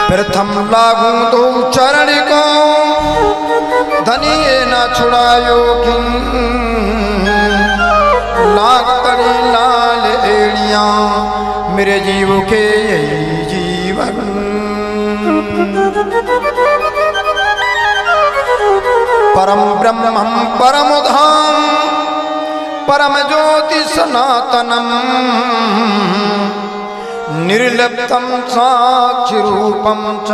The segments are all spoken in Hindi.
प्रथम लागू तो चरण को धनिए न छुड़ायो किन लाग करे लाल एड़ियां मेरे जीव के यही जीवन। परम ब्रह्मम परम धाम परम ज्योति सनातनम निर्लिप्तम साक्षि रूपम च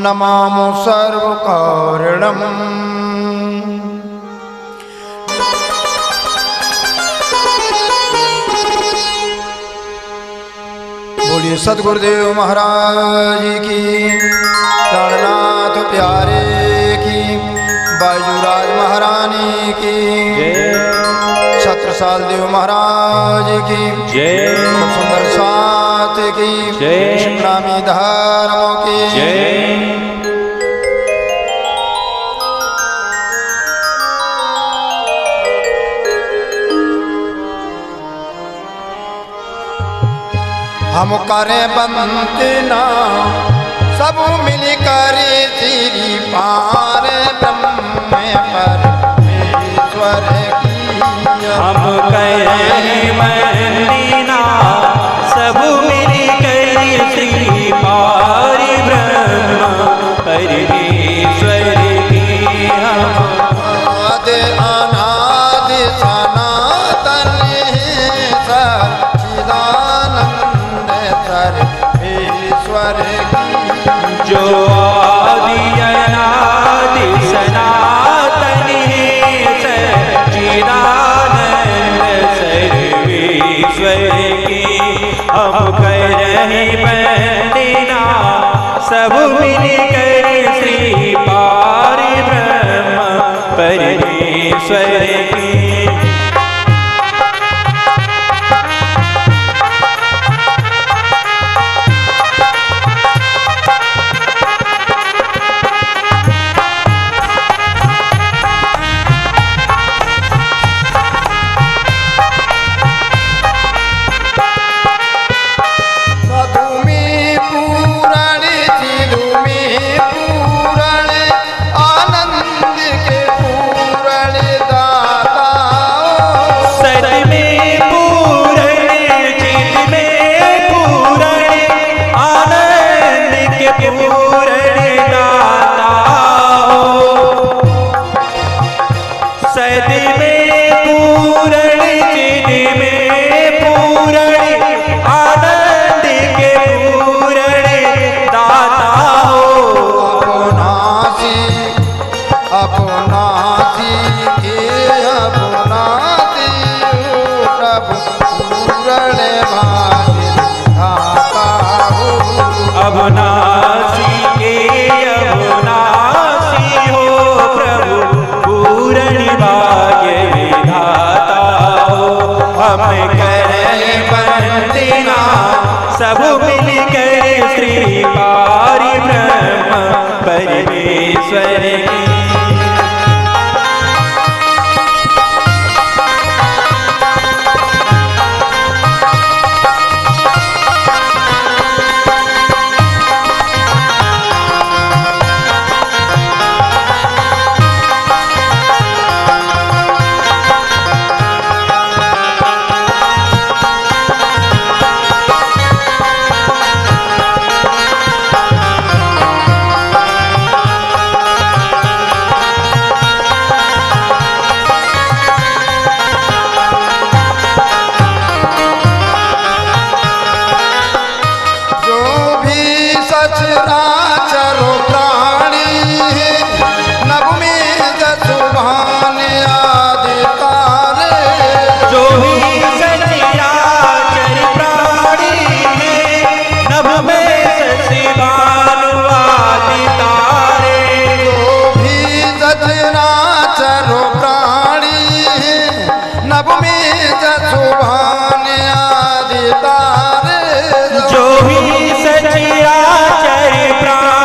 नमामो सर्व कारणम। बोलिए सदगुरुदेव महाराज की, प्राणनाथ प्यारे की, बाजूराज महारानी की, छत्रसाल देव महाराज की जय, सुंदर साथ की जय, इस्लामी धर्मों की जय। हम करे बंदना सब मिलकर श्री पार ब्रह्म परमेश्वर की। हम करें बंदना सब मिलकर श्री पार ब्रह्म परमेश्वर की। हम आदि अनादि सनातन सच्चिदानंद सर्वेश्वर की। जो आदि अनादि सनातन सच्चिदानंद सर्वेश्वर की। हम कर रहे बंदना सब मिलकर श्री पार ब्रह्म परमेश्वर की। सब मिलकर श्री पार ब्रह्म परमेश्वर की। जो भी सचिया चर प्राण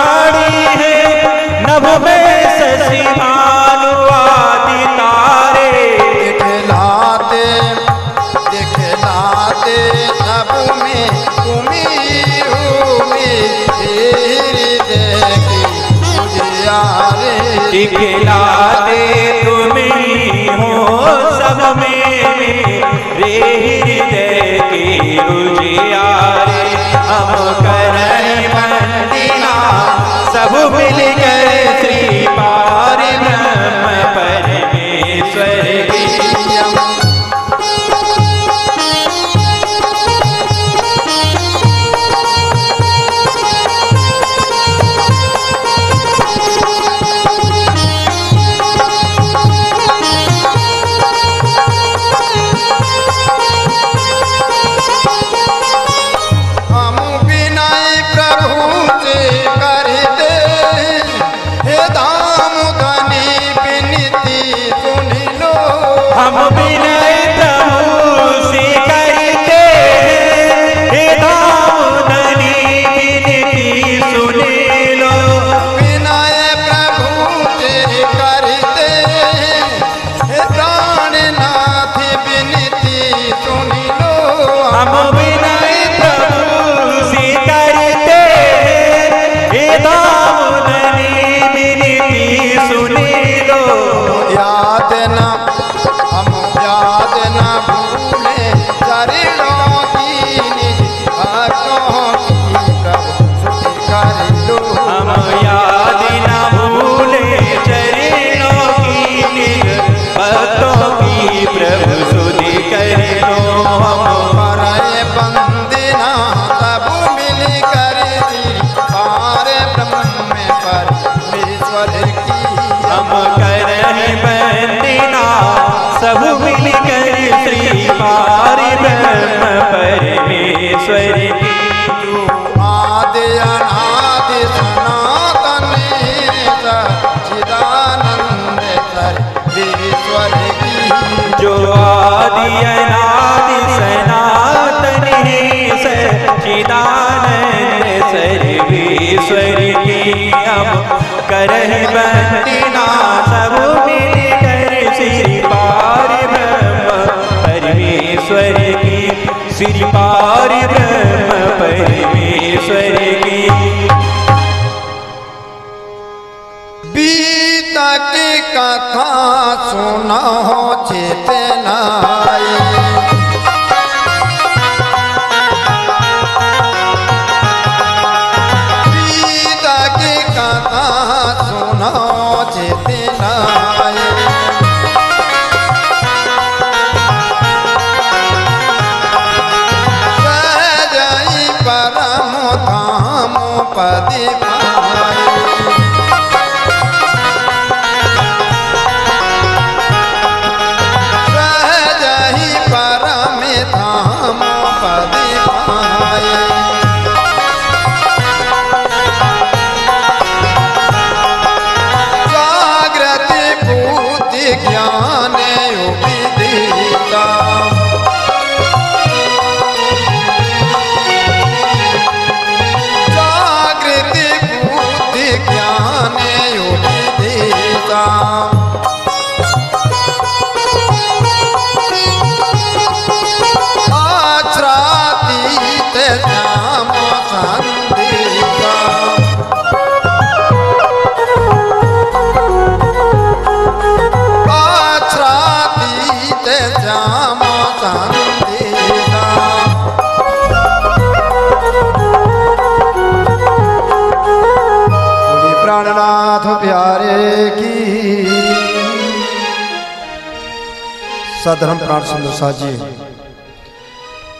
दिखलाते तुम ही हो सब में रे हृदय के उजियारे हम करें बंदना सब मिलकर श्री पार ब्रह्म परमेश्वर की हम विनय प्रभु से करते हैं हे दामोदरी विनती सुन लो विनय प्रभु से करते हे प्राणनाथ विनती सुन लो हम विनय प्रभु से करते हैं हे दामोदरी विनती सुन लो याद न याद न भूले चरणों की भक्तों की प्रभु स्तुति कर लो हम याद न भूले चरणों की भक्तों की प्रभु स्तुति कर लो हम करे बंदना सब मिल कर पार ब्रह्म परमेश्वर की हम करें बंदना सब मिलकर श्री पार ब्रह्म परमेश्वर की आदि अनादि सनातन सच्चिदानंद सर्वेश्वर की जो आदि अनादि सनातन है सच्चिदानंद सर्वेश्वर की हम करह बंदना सब मिलकर श्री पार ब्रह्म परमेश्वर की श्री पार ब्रह्म परमेश्वर की बीत की कथा सुनो चेतनाई बीत की कथा सुनो चेतनाई सहजई परम धाम पदि पाई सहजहि परम धाम पदि पाए जागृति बुद्धि ज्ञान विदिता जागृति बुद्धि ज्ञान विदिता आच्छ्रातीत श्याम संधिका आच्छ्रातीत श्याम संधिका बोले प्राणनाथ प्यारे की सधर्म प्राण सुंदर साजी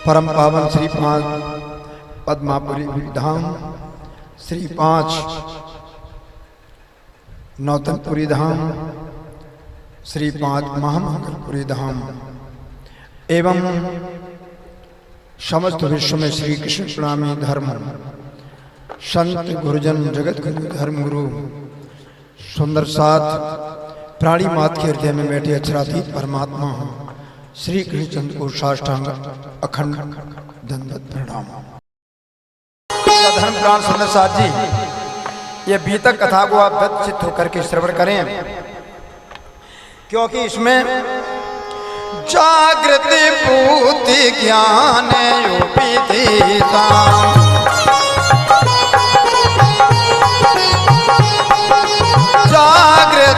परम पावन श्री 5 पद्मापुरी धाम श्री 5 नौतनपुरी धाम श्री 5 महामंगलपुरी धाम एवं समस्त विश्व में श्री कृष्ण प्रेमी धर्म संत गुरुजन जगत गुरु धर्म गुरु सुंदर साथ प्राणी मात के हृदय में बैठे अक्षरातीत परमात्मा श्री कृष्णचंद्र को साष्टांग अखंड दंडवत प्रणाम। धर्म प्राण सुंदर साथ जी ये बीतक कथा को आप व्यथित होकर के श्रवण करें क्योंकि इसमें जागृति बुद्धि ज्ञान विदिता जागृति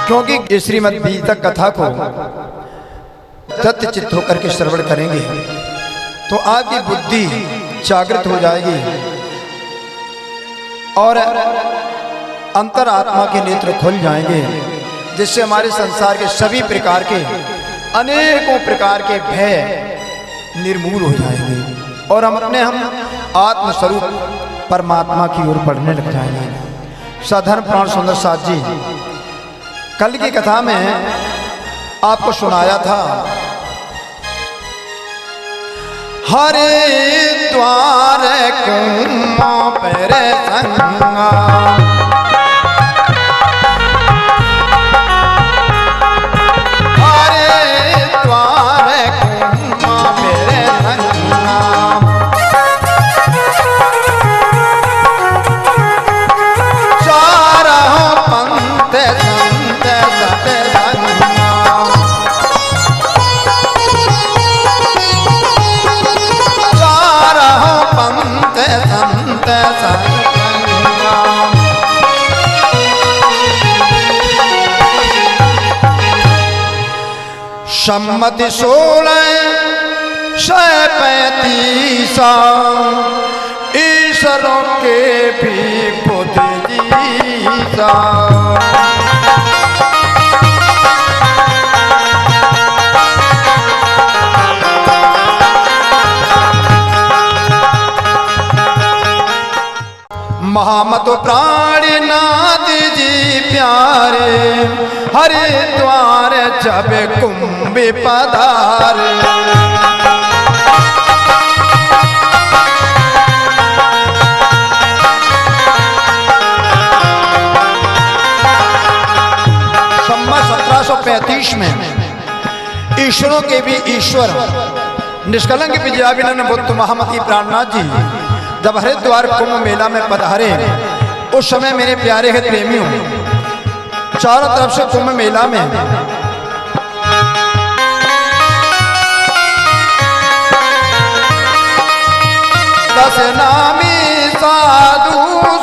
क्योंकि श्रीमद् बीतक कथा को सत्य चित्त होकर के श्रवण करेंगे तो आपकी बुद्धि जागृत हो जाएगी और अंतरात्मा के नेत्र खुल जाएंगे, जिससे हमारे संसार के सभी प्रकार के अनेकों प्रकार के भय निर्मूल हो जाएंगे और हम आत्मस्वरूप परमात्मा की ओर बढ़ने लग जाएंगे। साधर्म प्राण सुंदर साथ जी कल की कथा में आपको सुनाया था, हरिद्वार कुम्भ पर संगा सम्मति 1635 ईश्वरों के भी बुद्धिजीसा महामतो प्राणनाथ जी प्यारे हरिद्वार जब कुंभ पधारे सम्मत 1735 में ईश्वरों के भी ईश्वर निष्कलंक विजयाविनन बुद्ध महामती प्राणनाथ जी जब हरिद्वार कुंभ मेला में पधारे, उस समय मेरे प्यारे हित प्रेमियों चारों तरफ से कुंभ मेला में दस नामी साधु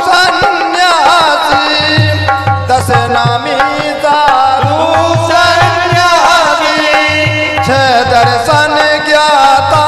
सन्यासी, दस नामी साधु सन्यासी, छह दर्शन ज्ञाता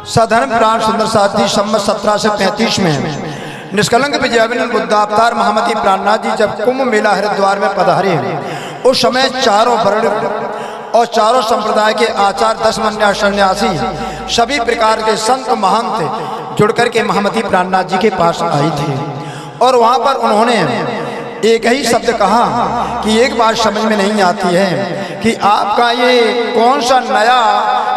साधर्म प्राण सुंदर साथी सम्मत 1735 में निष्कलंक विजयाविनन बुद्धावतार महामती प्राणनाथ जी जब कुंभ मेला हरिद्वार में पधारे, उस समय चारों वर्ण और चारों संप्रदाय के आचार 10 सन्यासी सभी प्रकार के संत महंत जुड़कर के महामती प्राणनाथ जी के पास आई थे और वहां पर उन्होंने एक ही शब्द कहा कि एक बात समझ में नहीं आती है कि आपका ये कौन सा नया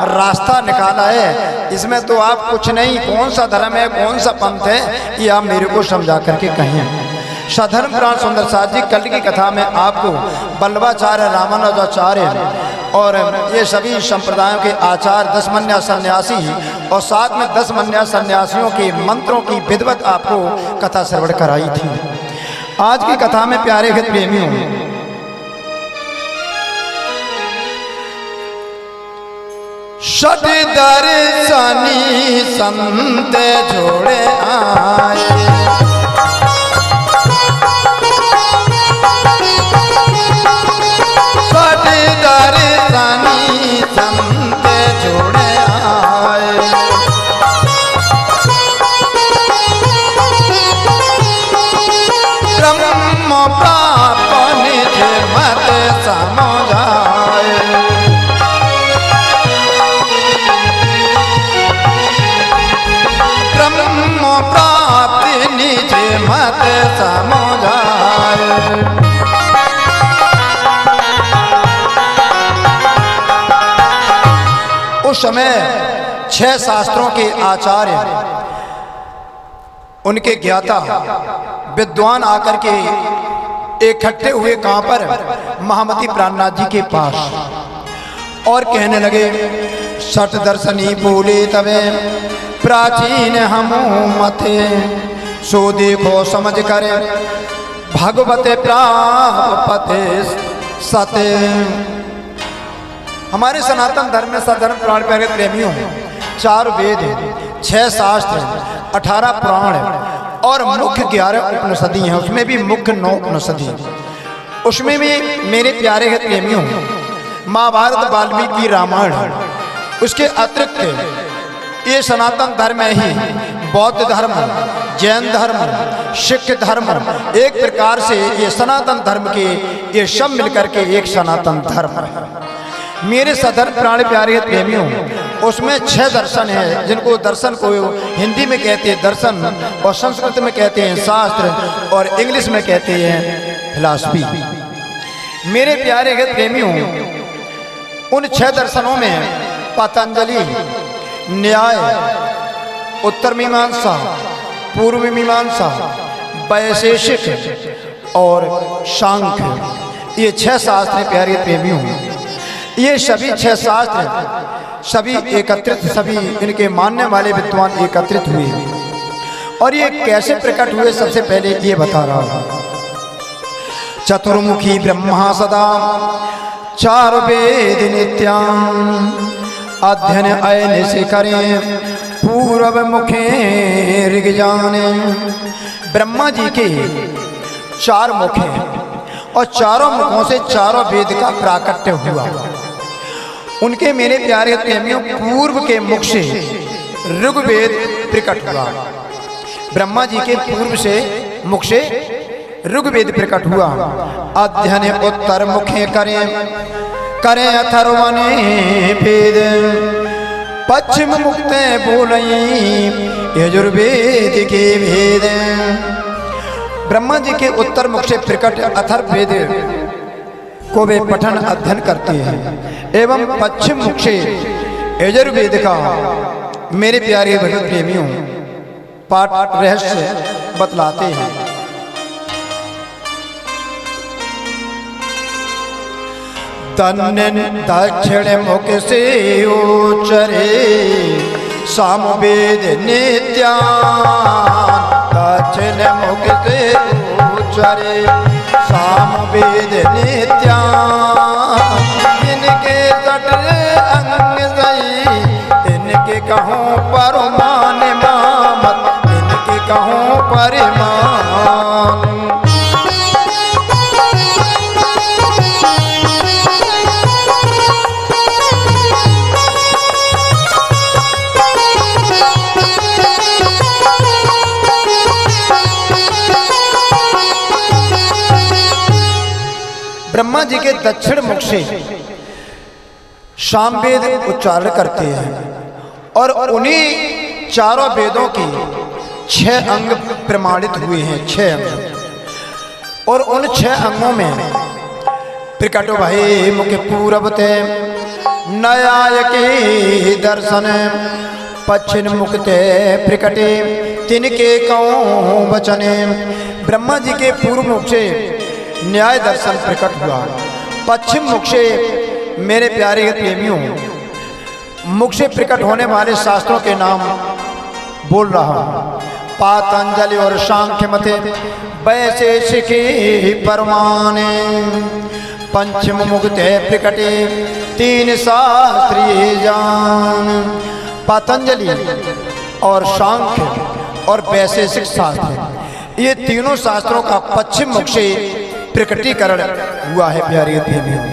रास्ता निकाला है, इसमें तो आप कुछ नहीं, कौन सा धर्म है, कौन सा पंथ है, ये आप मेरे को समझा करके कहें। साधर्म प्राण सुंदर साथ जी कल की कथा में आपको बल्लभाचार्य रामानुजाचार्य और ये सभी संप्रदायों के आचार्य 10 मन्या सन्यासी और साथ में 10 मन्या सन्यासियों के मंत्रों की विधिवत आपको कथा श्रवण कराई थी। आज की कथा में प्यारे हित प्रेमियों, षट दर्शनी संत जोड़े आए, षट दर्शनी संत जोड़े आए, ब्रह्म प्राप्त निज मत समझाए, ब्रह्म प्राप्ति निज मत समझाए। उस समय 6 शास्त्रों के आचार्य, उनके ज्ञाता विद्वान आकर के इकट्ठे हुए कहां पर, महामती प्राणनाथ जी के पास, और कहने लगे, षट दर्शनी बोले तवे प्राचीन हमो मते, सो देखो समझ कर भगवते प्रापते सते। हमारे सनातन धर्म में सधर्म प्राण प्यारे प्रेमियों 4 वेद, 6 शास्त्र, 18 पुराण और मुख्य 11 उपनिषदि हैं। उसमें भी मुख्य 9 उपनिषदि, उसमें भी मेरे प्यारे हैं प्रेमियों महाभारत, वाल्मीकि रामायण। उसके अतिरिक्त ये सनातन धर्म ही बौद्ध धर्म, जैन धर्म, सिख धर्म, एक प्रकार से ये सनातन धर्म के ये सब मिलकर के एक सनातन धर्म है। मेरे सधर्म प्राण प्यारे प्रेमियों, उसमें 6 दर्शन हैं, जिनको दर्शन को हिंदी में कहते हैं दर्शन, और संस्कृत में कहते हैं शास्त्र, और इंग्लिश में कहते हैं फिलॉसफी। मेरे प्यारे प्रेमियों, उन 6 दर्शनों में पतंजलि, न्याय, उत्तर मीमांसा, पूर्व मीमांसा, वैशेषिक और सांख्य, ये 6 शास्त्र प्यारे प्रेमियों। ये सभी 6 शास्त्र सभी एकत्रित, सभी इनके मानने वाले विद्वान एकत्रित हुए, और ये कैसे प्रकट हुए सबसे पहले ये बता रहा हूं। चतुर्मुखी ब्रह्मा सदा 4 वेद नित्यान, अध्ययन अयन से करें पूर्व मुखे ऋग जाने। ब्रह्मा जी के 4 मुख हैं, और चारों मुखों से 4 वेद का प्राकट्य हुआ। उनके मेरे प्यारे प्रेमियों पूर्व के मुख से ऋग्वेद प्रकट हुआ। ब्रह्मा जी के पूर्व से मुख से ऋग्वेद प्रकट हुआ। अध्ययन उत्तर मुखे करें अथर्वणे वेद, पश्चिम मुक्ते बोलई यजुर्वेद के भेद। ब्रह्मा जी के उत्तर मुख से प्रकट अथर्ववेद को वे पठन अध्ययन करते हैं, एवं पश्चिम मुख से यजुर्वेद का मेरे प्यारे भगवत प्रेमियों पाठ रहस्य बतलाते हैं। तन्न दक्षिण मुख से उच्चरे सामवेद नित्यान, दक्षिण मुख से उच्चरे सामवेद नित्यान। इनके 6 अंग सही, इनके कहूँ परमान मामत, इनके कहूँ परिमान। ब्रह्मा जी के दक्षिण मुख से सामवेद उच्चारण करते हैं, और उन्हीं 4 वेदों की 6 अंग प्रमाणित हुए हैं, 6 अंग। और उन 6 अंगों में प्रकटो भाई मुख पूरबते न्याय दर्शन, पश्चिम मुक्ते प्रकटे तिनके कौं वचने। ब्रह्मा जी के पूर्व मुख से न्याय दर्शन प्रकट हुआ, पश्चिम मुख से मेरे प्यारे प्रेमियों, मुख से प्रकट होने वाले शास्त्रों के नाम बोल रहा हूं। पातंजलि और सांख्य मते वैशेषिके परमाने, पंचम मुक्ते प्रकटे तीन शास्त्रीय जान। पातंजलि और सांख्य और वैशेषिक शास्त्र, ये तीनों शास्त्रों का पश्चिम मुख से प्रकटीकरण हुआ है प्यारे प्रेमियों।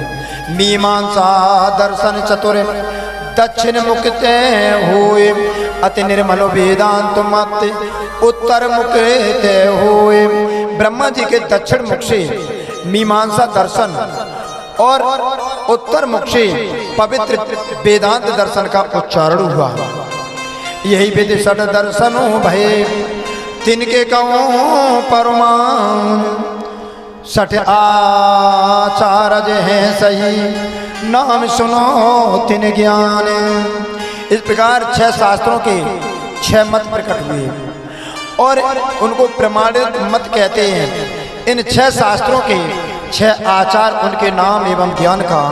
मीमांसा दर्शन चतुर दक्षिण मुक्ते हुए, अति निर्मल वेदांत मत उत्तर मुक्ते हुए। ब्रह्मा जी के दक्षिण मुख से मीमांसा दर्शन और उत्तर मुख से पवित्र वेदांत दर्शन का उच्चारण हुआ। यही विधि षड दर्शनों भय तिनके कहूँ परमान, सठ आचार्य हैं सही नाम सुनो तिन ज्ञान। इस प्रकार 6 शास्त्रों के 6 मत प्रकट हुए और उनको प्रमाणित मत कहते हैं। इन 6 शास्त्रों के 6 आचार, उनके नाम एवं ज्ञान का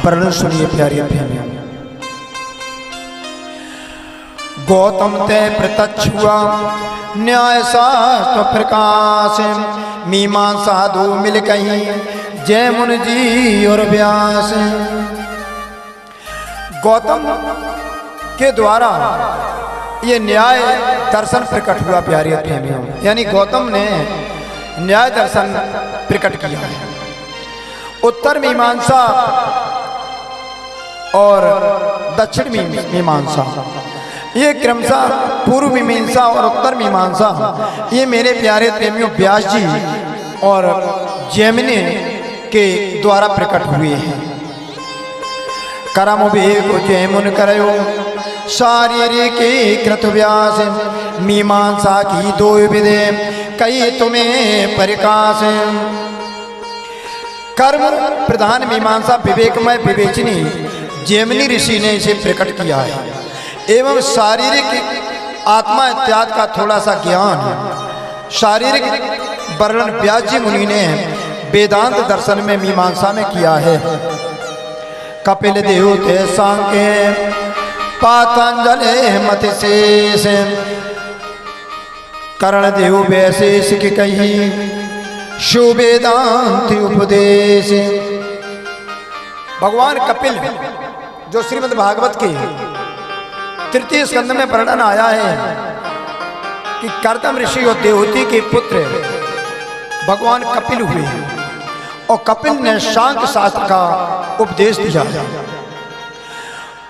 वर्णन सुनिए प्यारे प्रेमियों। गौतम ते प्रत्यक्ष हुआ न्याय शास्त्र प्रकाश, मीमांसा दो मिल कहीं जय मुनि जी और व्यास। गौतम के द्वारा ये न्याय दर्शन प्रकट हुआ प्यारे प्रेमियों, यानी गौतम ने न्याय दर्शन प्रकट किया है। उत्तर मीमांसा और दक्षिण मीमांसा, ये क्रमशः पूर्व मीमांसा और उत्तर मीमांसा, ये मेरे प्यारे प्रेमियों व्यास जी और जैमिनी के द्वारा प्रकट हुए हैं। करम विवेक जैमुन करयो शारीरिक कृत व्यास, मीमांसा की दो विधे कई तुम्हें परिकाश। कर्म प्रधान मीमांसा विवेकमय विवेचनी जैमिनी ऋषि ने इसे प्रकट किया है, एवं शारीरिक आत्मा इत्यादि का थोड़ा सा ज्ञान है। शारीरिक वर्णन व्यास जी मुनि ने वेदांत दर्शन में मीमांसा में किया है। कपिल देव ते सांख्य पातंजलि मत शेष, कर्ण देव वैशेष की कही शिव वेदांत उपदेश। भगवान कपिल जो श्रीमद् भागवत के 3 स्कंद में वर्णन आया है कि कर्दम ऋषि और देवहूति के पुत्र भगवान कपिल हुए और कपिल ने सांख्य शास्त्र का उपदेश दिया है।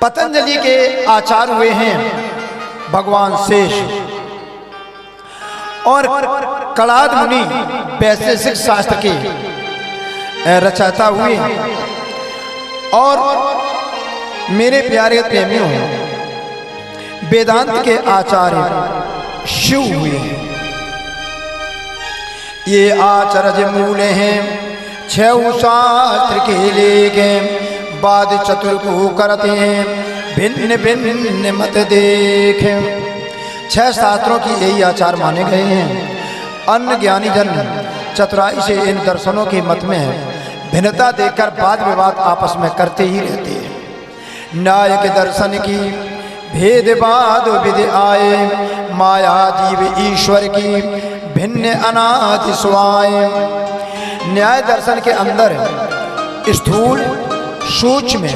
पतंजलि के आचार्य हुए हैं भगवान शेष और कलाद मुनि वैशेषिक शास्त्र के रचयिता हुए और मेरे प्यारे प्रेमियों वेदांत के आचार्य शिव हुए हैं। ये आचार्य मूल हैं 6 शास्त्र के लेके बाद चतुर को करते हैं भिन्न भिन्न मत देखे। 6 शास्त्रों की यही आचार माने गए हैं। अन्य ज्ञानी जन चतुराई से इन दर्शनों के मत में भिन्नता देखकर वाद विवाद आपस में करते ही रहते हैं। न्याय के दर्शन की भेदवाद विधि आए, माया जीव ईश्वर की भिन्न अनादि स्वाए। न्याय दर्शन के अंदर स्थूल सूक्ष्म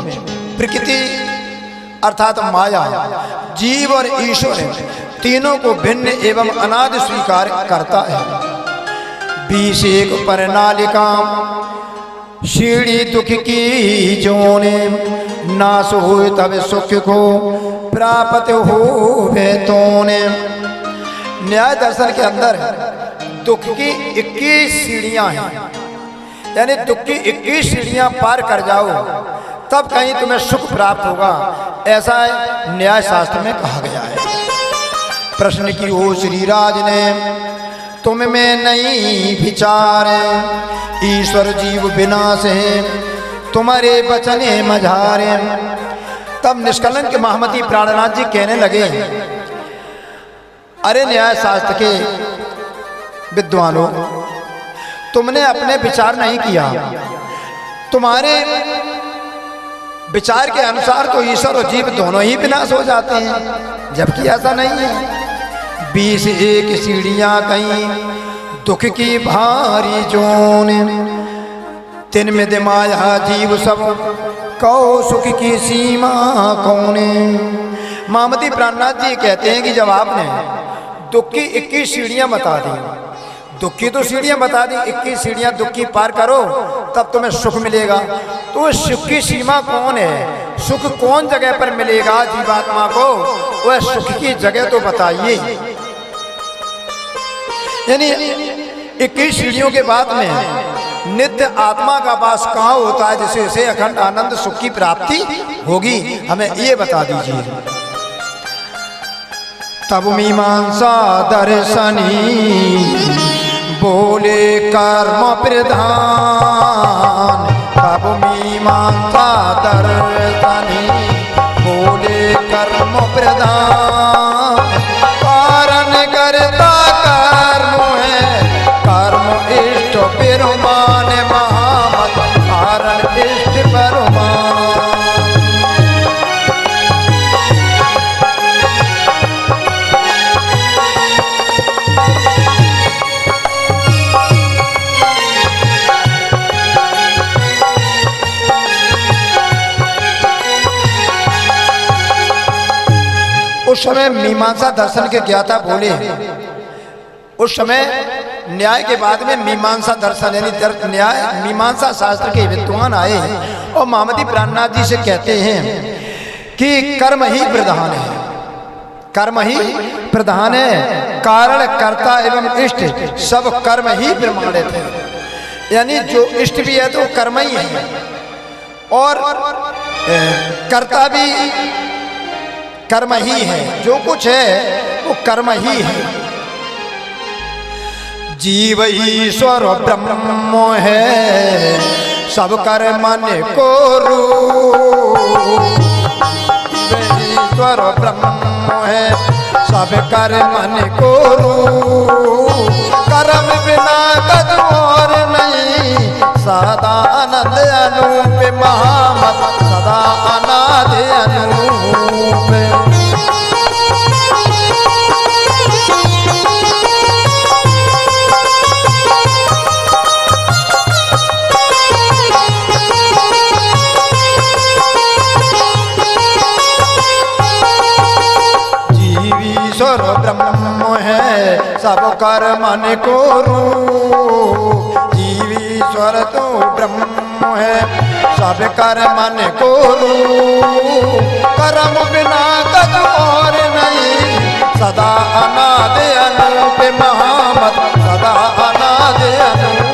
प्रकृति अर्थात माया, जीव और ईश्वर तीनों को भिन्न एवं अनादि स्वीकार करता है। 21 परनालिका सीढ़ी दुख की जोने, नाश हो तब सुख को प्राप्त हो वे तोने। न्याय दर्शन के अंदर दुख की 21 सीढ़ियां हैं, यानी दुख की 21 सीढ़ियां पार कर जाओ तब कहीं तुम्हें सुख प्राप्त होगा, ऐसा न्याय शास्त्र में कहा गया है। प्रश्न की ओ श्रीराज ने तुम में नहीं विचार, ईश्वर जीव विनाश है तुम्हारे बचने मझारे। तब निष्कलंक महामती प्राणनाथ जी कहने लगे, अरे न्याय शास्त्र के विद्वानों, तुमने अपने विचार नहीं किया। तुम्हारे विचार के अनुसार तो ईश्वर और जीव दोनों ही विनाश हो जाते हैं, जबकि ऐसा नहीं है। 21 सीढ़ियां कहीं दुख की भारी जोन, तिन में दिमाया जीव सब कौ सुख की सीमा कौन। मामती प्राणनाथ जी कहते हैं कि जब आपने दुख की 21 सीढ़ियां बता दी, दुख की तो सीढ़ियां बता दी, 21 सीढ़ियां दुख की पार करो तब तुम्हें सुख मिलेगा। तो सुख की सीमा कौन है, सुख कौन जगह पर मिलेगा जीवात्मा को, वह सुख की जगह तो बताइए। यानी 21 सीढ़ियों के बाद में नित्य आत्मा का वास कहाँ होता है जिससे उसे अखंड आनंद सुख की प्राप्ति होगी, हमें ये बता दीजिए। तब मीमांसा दर्शनी बोले कर्म प्रधान, तब मीमांसा दर्शनी बोले कर्म प्रधान। कारण करता कर्म है, कर्म इष्ट पेरुमान महामत, कारण इष्ट पेरुमान। उस समय मीमांसा दर्शन के ज्ञाता बोले, उस समय न्याय के बाद में मीमांसा दर्शन यानी न्याय मीमांसा शास्त्र के विद्वान आए और मामती प्राणनाथ जी से कहते हैं कि कर्म ही प्रधान है, कर्म ही प्रधान है, कारण कर्ता एवं इष्ट सब कर्म ही प्रमाणित है। यानी जो इष्ट भी है तो कर्म ही है और कर्ता भी कर्म ही है, जो कुछ है वो कर्म ही है। जीव ईश्वर ब्रह्म है सब कर्मन को रूप, ईश्वर ब्रह्म है सब कर्मन को रूप। कर्म बिना कद और नहीं, सदा आनंद अनूप महामत, सदा अनाद अनूप। ईश्वर ब्रह्म है सब कर्मन को रूप, जीवीश्वर तो ब्रह्म है सब कर्मन को रूप। कर्म बिना कद और नहीं, सदा अनाद अनूप महामत, सदा अनाद अनूप।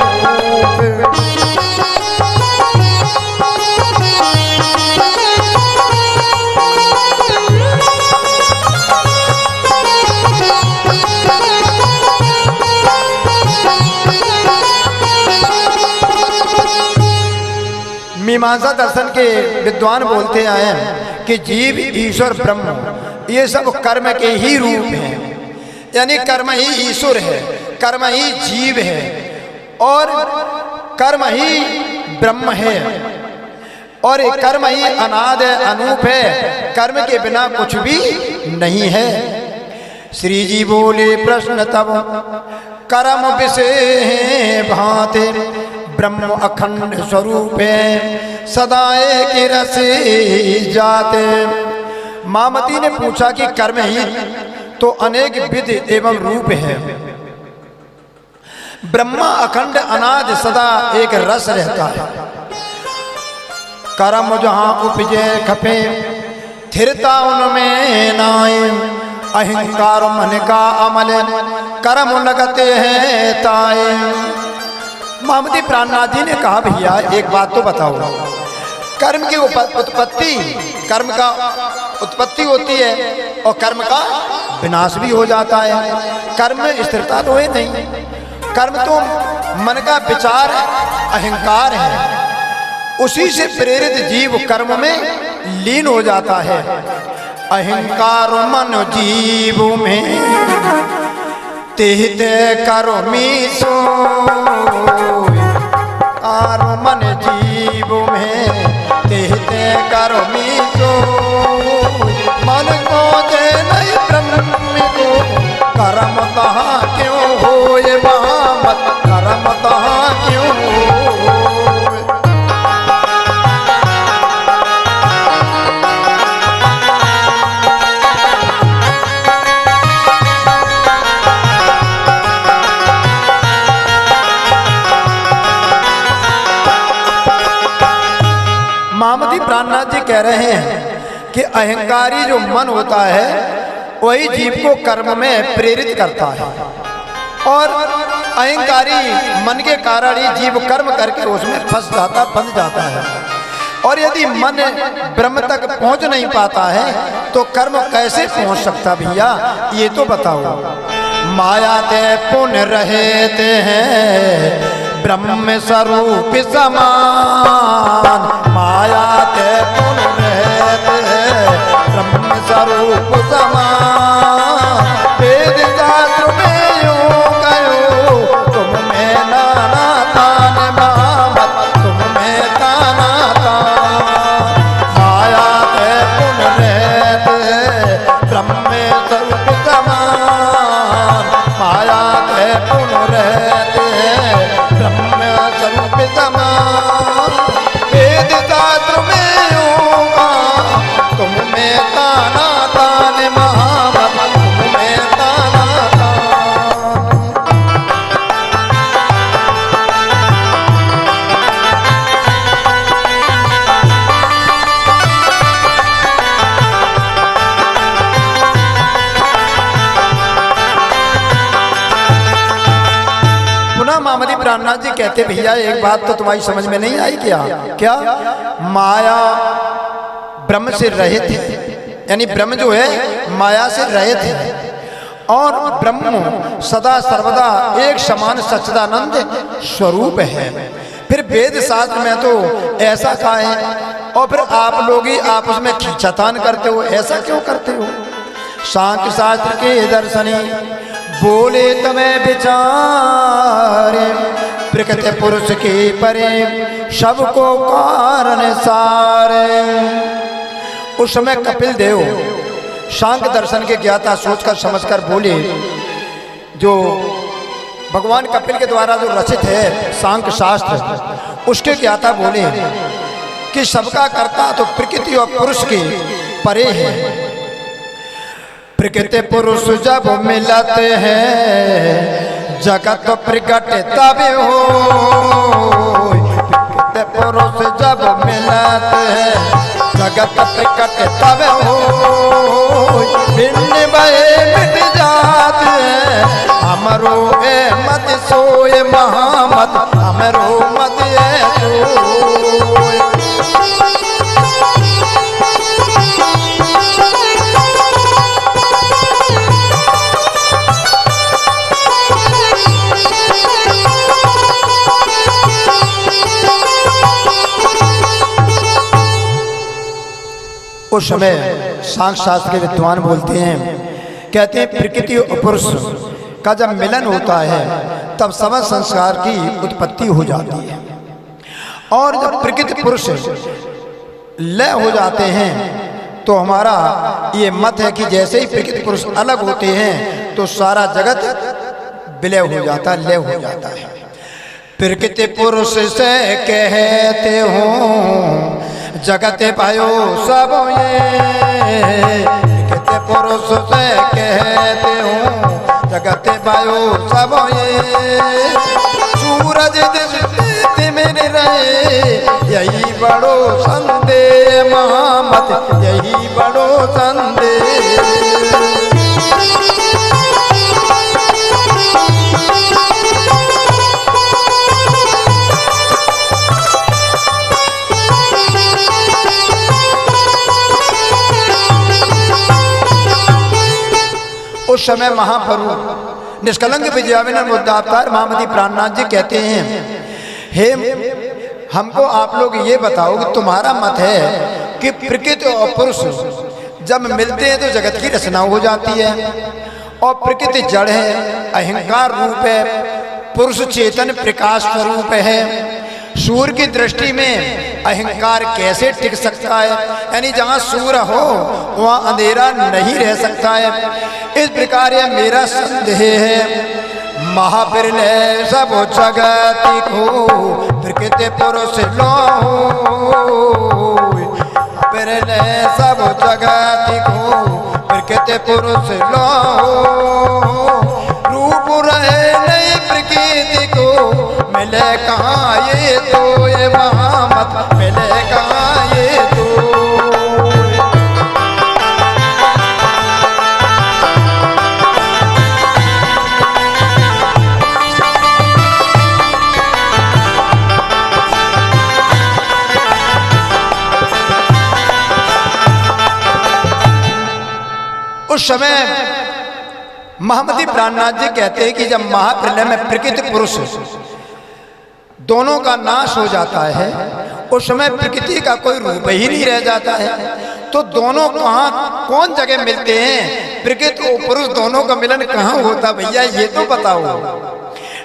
मीमांसा दर्शन के विद्वान बोलते आए हैं कि जीव ईश्वर ब्रह्म ये सब कर्म के ही रूप हैं, यानी कर्म ही ईश्वर है, कर्म ही जीव है और कर्म ही ब्रह्म है और एक कर्म ही अनाद अनूप है, कर्म के बिना कुछ भी नहीं है। श्री जी बोले प्रश्न तब कर्म विषय भांति, ब्रह्म अखंड स्वरूप है सदा एक रस जाते। मामती ने पूछा कि कर्म ही तो अनेक विध एवं रूप है, ब्रह्मा अखंड अनाद सदा एक रस रहता है। कर्म जहाँ उपजे खपे थिरता उनमें नाए, अहंकार मन का अमल कर्म लगते हैं ताए। मामती प्राणनाथ जी ने कहा भैया एक बात तो बताओ, कर्म की उत्पत्ति, कर्म का उत्पत्ति होती है और कर्म का विनाश भी हो जाता है, कर्म में स्थिरता तो है नहीं। कर्म तो मन का विचार अहंकार है, उसी से प्रेरित जीव कर्म में लीन हो जाता है। अहंकार मन जीव में तिहते कर्मी सो, आर मन जीव में तिहते कर कर्म तहाँ क्यों होए महामत, कर्म तहाँ क्यों होए। महामती प्राणनाथ जी कह रहे हैं कि अहंकारी जो मन होता है वही जीव को कर्म में प्रेरित करता है, और अहंकारी मन के कारण ही जीव कर्म करके उसमें फंस जाता, बंध जाता है। और यदि मन ब्रह्म तक पहुंच नहीं पाता है तो कर्म कैसे पहुंच सकता भैया, ये तो बताओ। माया ते पुण्य रहते हैं ब्रह्म स्वरूप समान, माया ते पुण्य रहते हैं ब्रह्म स्वरूप समान। वेद शास्त्र में यूं कहो तुम में नाना तान महामत, तुम में ताना तान। माया ते पुण्य रहते हैं ब्रह्म स्वरूप समान, माया ते पुण्य रहते हैं ब्रह्म स्वरूप समान। वेद शास्त्र में यूं कहा तुम में ताना तान महामत, तुम में ताना तान। पुनः महामती प्राणनाथ जी कहते भैया एक बात तो तुम्हारी समझ में नहीं आई क्या? क्या माया ब्रह्म से रहित है, यानी ब्रह्म जो है माया से रहित है, और ब्रह्म सदा सर्वदा एक समान सच्चिदानंद स्वरूप है। फिर वेद शास्त्र में तो ऐसा कहा है, और फिर आप लोग ही आपस में खींचातान करते हो, ऐसा क्यों करते हो? सांख्य शास्त्र के दर्शनी बोले तमें विचारे, प्रकृति पुरुष के परे सबको कारण सारे। उस समय कपिल देव सांख्य दर्शन के ज्ञाता सोचकर समझकर बोले, जो भगवान कपिल के द्वारा जो रचित है सांख्य शास्त्र उसके ज्ञाता बोले कि सबका कर्ता तो प्रकृति और पुरुष के परे है। प्रकृति पुरुष जब मिलते हैं जगत प्रकट तब हो, प्रकृति पुरुष जब मिलते हैं जगत प्रकट तब हो। भिन्न भय मिट जाते हैं हमरो ए मत सोए महामत, हमरो मत ए सोए। उस समय सांख्य शास्त्र के विद्वान बोलते हैं, कहते हैं प्रकृति और पुरुष का जब मिलन होता है तब समस्त संस्कार की उत्पत्ति हो जाती है, और जब प्रकृति पुरुष लय हो जाते हैं तो हमारा ये मत है कि जैसे ही प्रकृति पुरुष अलग होते हैं तो सारा जगत विलय हो जाता है, लय हो जाता है। प्रकृति पुरुष से कहते हो जगत भयो सब ये, प्रकृति पुरुष से कहते हो जगत भयो सब ये। सूरज दृष्टि में रहे यही बड़ो संदेह महामत, यही बड़ो संदेह। उस समय महाप्रभु निष्कलंक विजयाविनम्र मुद्दावतार महामती प्राणनाथ जी कहते हैं, हे हमको आप लोग ये बताओ कि तुम्हारा मत है कि प्रकृति और पुरुष जब मिलते हैं तो जगत की रचना हो जाती है, और प्रकृति जड़ है, अहंकार रूप है, पुरुष चेतन प्रकाश स्वरूप है। सूर्य की दृष्टि में अहंकार कैसे टिक सकता है? यानी जहाँ सूर्य हो वहाँ अंधेरा नहीं रह सकता है। इस प्रकार यह मेरा संदेह है। महाप्रलय सब जगति को प्रकृति पुरुष लो, प्रलय सब जगति को प्रकृति पुरुष लो। रूप रहे नहीं प्रकृति को, मिले कहाँ ये तो, ये महामत मिले कहाँ ये तो। उस समय महामती प्राणनाथ जी कहते हैं कि जब महाप्रलय में प्रकृति पुरुष दोनों का नाश हो जाता है, उस समय प्रकृति का कोई रूप ही नहीं रह जाता है, तो दोनों कहाँ कौन जगह मिलते हैं? प्रकृति और पुरुष दोनों का मिलन कहाँ होता भैया, ये तो बताओ।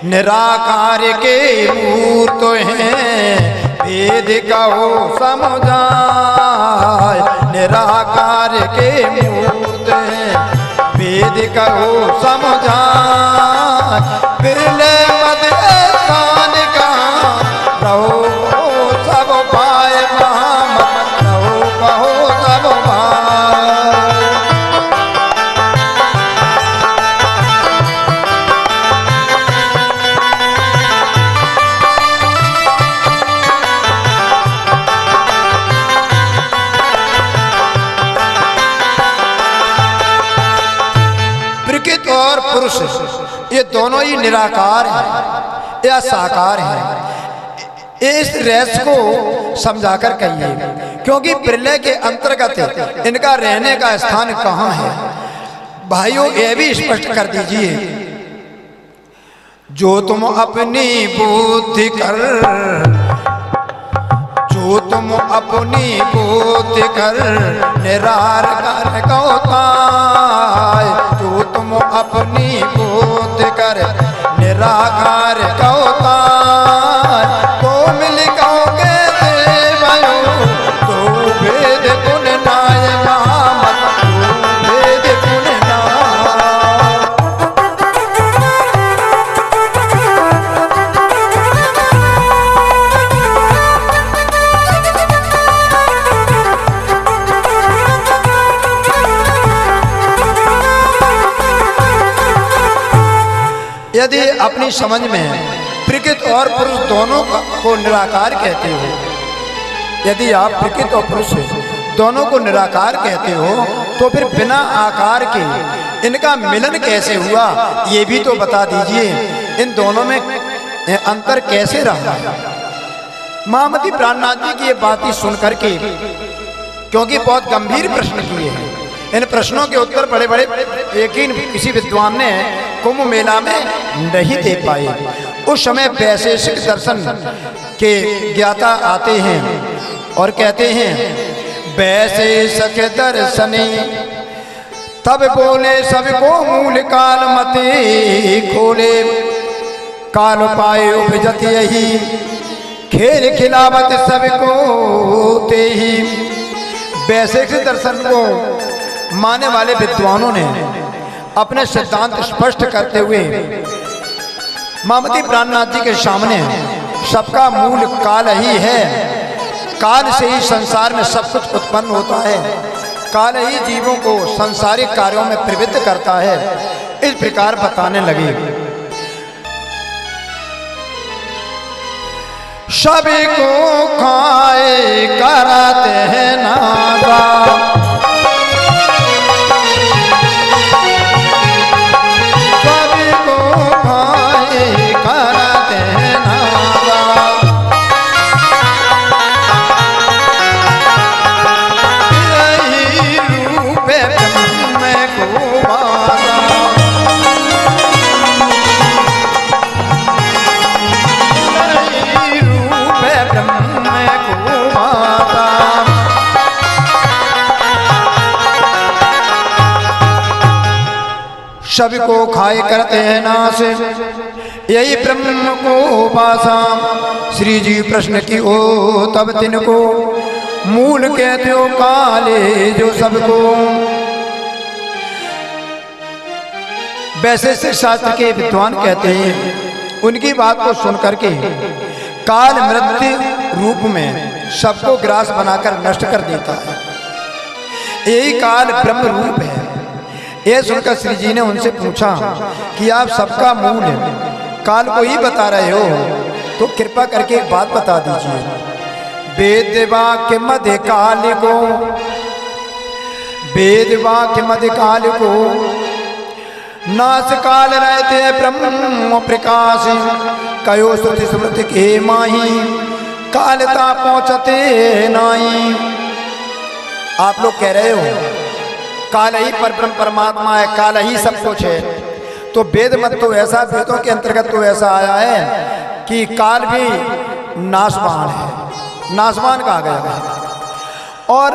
निराकार के मूर्त हैं वेद कहो समुदाय, निराकार के मूर्त हैं वेद कहो समुदाय। प्रलय मद स्थान कहाँ रहो सब भाई, महामत रहो कहो सब भाई। प्रकृति और पुरुष ये दोनों ही निराकार हैं या साकार हैं। इस रहस्य को समझाकर कहिए, क्योंकि प्रलय के अंतर्गत इनका रहने का स्थान कहाँ है? भाइयों ये भी स्पष्ट कर दीजिए। जो तुम अपनी बुद्धि कर, जो तुम अपनी बुद्धि कर निराकार कहोताय, जो तुम अपनी बुद्धि कर निराकार कहोताय। तो मिल कहोगे देवयो तो वेद गुण नाय, महामत तो वेद गुण नाय। यदि अपनी समझ में प्रकृति और पुरुष दोनों को निराकार कहते हो, यदि आप प्रकृति और पुरुष दोनों को निराकार कहते हो, तो फिर बिना आकार के इनका मिलन कैसे हुआ ये भी तो बता दीजिए। इन दोनों में अंतर कैसे रहा? महामती प्राणनाथ जी की ये बात ही सुन करके, क्योंकि बहुत गंभीर प्रश्न किए हैं, इन प्रश्नों के उत्तर बड़े बड़े यकीन किसी विद्वान ने कुंभ मेला में नहीं दे पाए। उस समय वैशेषिक दर्शन के ज्ञाता आते हैं और कहते हैं, वैशेषिक दर्शने तब बोले सबको मूल काल मते खोले, काल पाए उपजत यही खेल खिलावत सबको ते ही। वैशेषिक दर्शन को माने वाले विद्वानों ने अपने सिद्धांत स्पष्ट करते हुए महामती प्राणनाथ जी के सामने सबका मूल काल ही है, काल से ही संसार में सब कुछ उत्पन्न होता है, काल ही जीवों को सांसारिक कार्यों में प्रवृत्त करता है, इस प्रकार बताने लगे। सभी को खाए कराते हैं नादा, सभी को खाए करते हैं नाश, यही ब्रह्म को उपासा। श्री जी प्रश्न की हो तब तिनको, मूल कहते हो काले जो सबको। वैशेषिक शास्त्र के विद्वान कहते हैं, उनकी बात को सुन करके काल मृत्यु रूप में सबको ग्रास बनाकर नष्ट कर देता है। यही काल ब्रह्म रूप है। यह सुनकर श्री जी ने उनसे पूछा कि आप सबका मूल काल को ही बता रहे हो, तो कृपा करके एक बात बता दीजिए। वेद वाक्य मध्य काल को, वेद वाक्य मध्य काल को नाश काल रहते ब्रह्म प्रकाश, कयो श्रुति स्मृति के माही कालता पहुंचते नाही। आप लोग कह रहे हो काल ही परब्रह्म परमात्मा है, काल ही सब कुछ है, तो वेद मत तो ऐसा, वेदों के अंतर्गत तो ऐसा आया है कि काल भी नाशवान है, नाशवान कहा गया है। और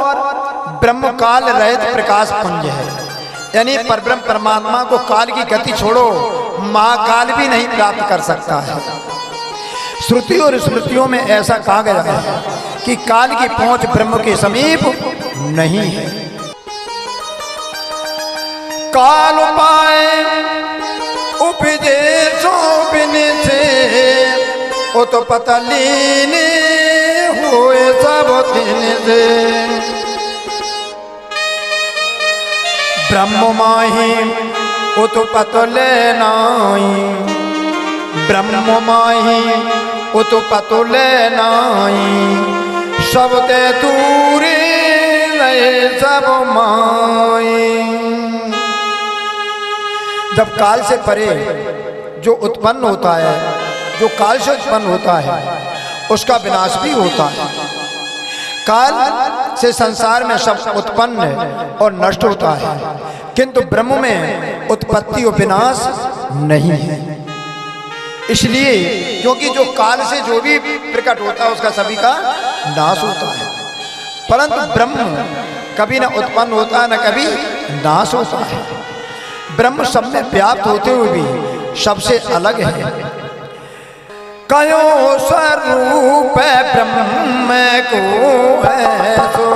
ब्रह्म काल रहित प्रकाश पुंज है, यानी परब्रह्म परमात्मा को काल की गति छोड़ो, महाकाल भी नहीं प्राप्त कर सकता है। श्रुति और स्मृतियों में ऐसा कहा गया है कि काल की पहुंच ब्रह्म के समीप नहीं है। काल पाए उपजे सो बिन से, वो तो पता लीने हुए सब दिन से। ब्रह्म माही वो तो पतो लेनाई, ब्रह्म माही वो तो पतो लेनाई, सब ते दूरी रहे सब माई। जब काल से परे जो उत्पन्न होता है, जो काल से उत्पन्न होता है, उसका विनाश भी होता है। काल से संसार में सब उत्पन्न और नष्ट होता है, किंतु ब्रह्म में उत्पत्ति और विनाश नहीं है। इसलिए क्योंकि जो काल से जो भी प्रकट होता है उसका सभी का नाश होता है, परंतु ब्रह्म कभी न उत्पन्न होता है न कभी नाश होता है। ब्रह्म सब में व्याप्त होते हुए भी सबसे अलग है। कयो स्वरूप ब्रह्म को है सो,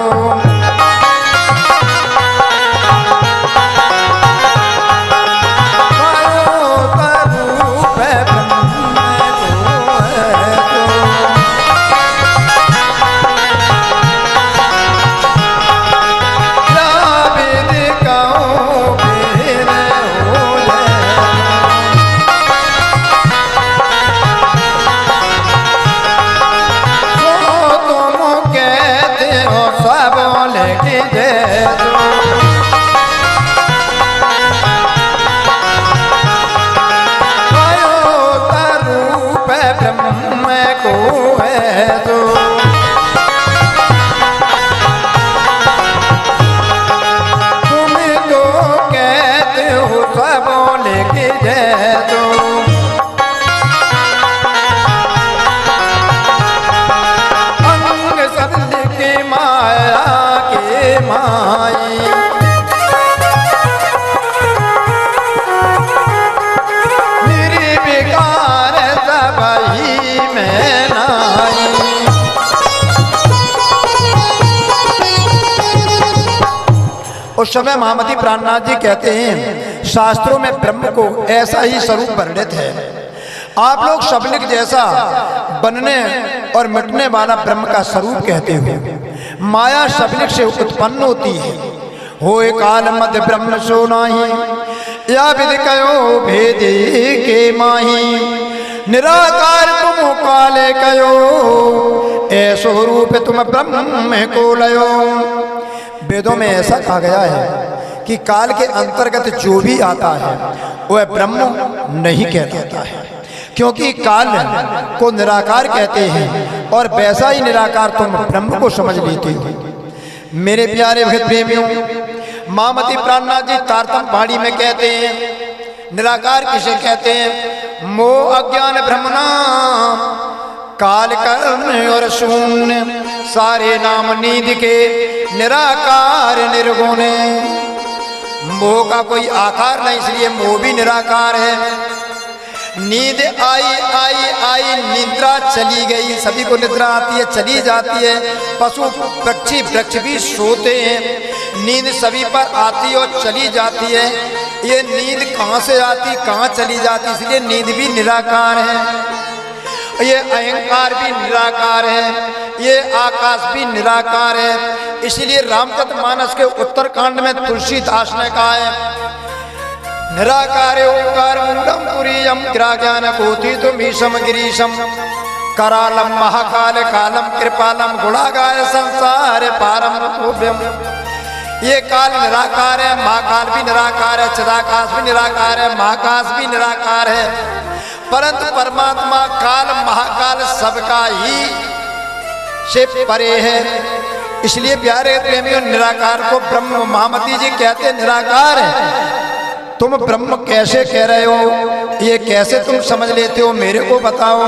उस समय महामती प्राणनाथ जी कहते हैं, शास्त्रों में ब्रह्म को ऐसा ही स्वरूप वर्णित है। आप लोग शबलिक जैसा बनने और मिटने वाला ब्रह्म का स्वरूप कहते हो। माया शबलिक से उत्पन्न होती है। होए काल मध्य ब्रह्म सो नाही, या विधि कयो भेदे के माही, निराकार तुम काले कयो, ऐसो रूप तुम ब्रह्म को लयो। वेदों में ऐसा कहा गया है कि काल के अंतर्गत जो भी आता है वह ब्रह्म नहीं कहलाता है, क्योंकि काल को निराकार कहते हैं और वैसा ही निराकार तुम ब्रह्म को समझ लेते हो। मेरे प्यारे भक्त प्रेमियों, महामती प्राणनाथ जी तारतम पहाड़ी में कहते हैं, निराकार किसे कहते हैं? मोह अज्ञान भ्रमना, काल कर्म और शून्य, सारे नाम नींद के निराकार निर्गुण। मोह का कोई आकार नहीं, इसलिए मोह भी निराकार है। नींद आई आई आई, निद्रा चली गई, सभी को निद्रा आती है, चली जाती है। पशु पक्षी वृक्ष भी सोते हैं, नींद सभी पर आती और चली जाती है। ये नींद कहाँ से आती कहाँ चली जाती, इसलिए नींद भी निराकार है, ये अहंकार भी निराकार है, ये आकाश भी निराकार है। इसलिए रामचरितमानस के उत्तरकांड में तुलसीदास ने कहा है, निराकार ओंकार मूलम पुरीयम गिराज्ञान कोटितुम ईशम गिरीशम करालम महाकाल कालम कृपालम गुणागाय संसार पारम भव्यम। ये काल निराकार है, महाकाल भी निराकार है, चिदाकाश भी निराकार है, महाकाश भी निराकार है, परंतु परमात्मा काल महाकाल सबका ही से परे है। इसलिए प्यारे प्रेमियों, निराकार को ब्रह्म, महामती जी कहते हैं निराकार है। तुम ब्रह्म कैसे कह रहे हो, ये कैसे तुम समझ लेते हो, मेरे को बताओ।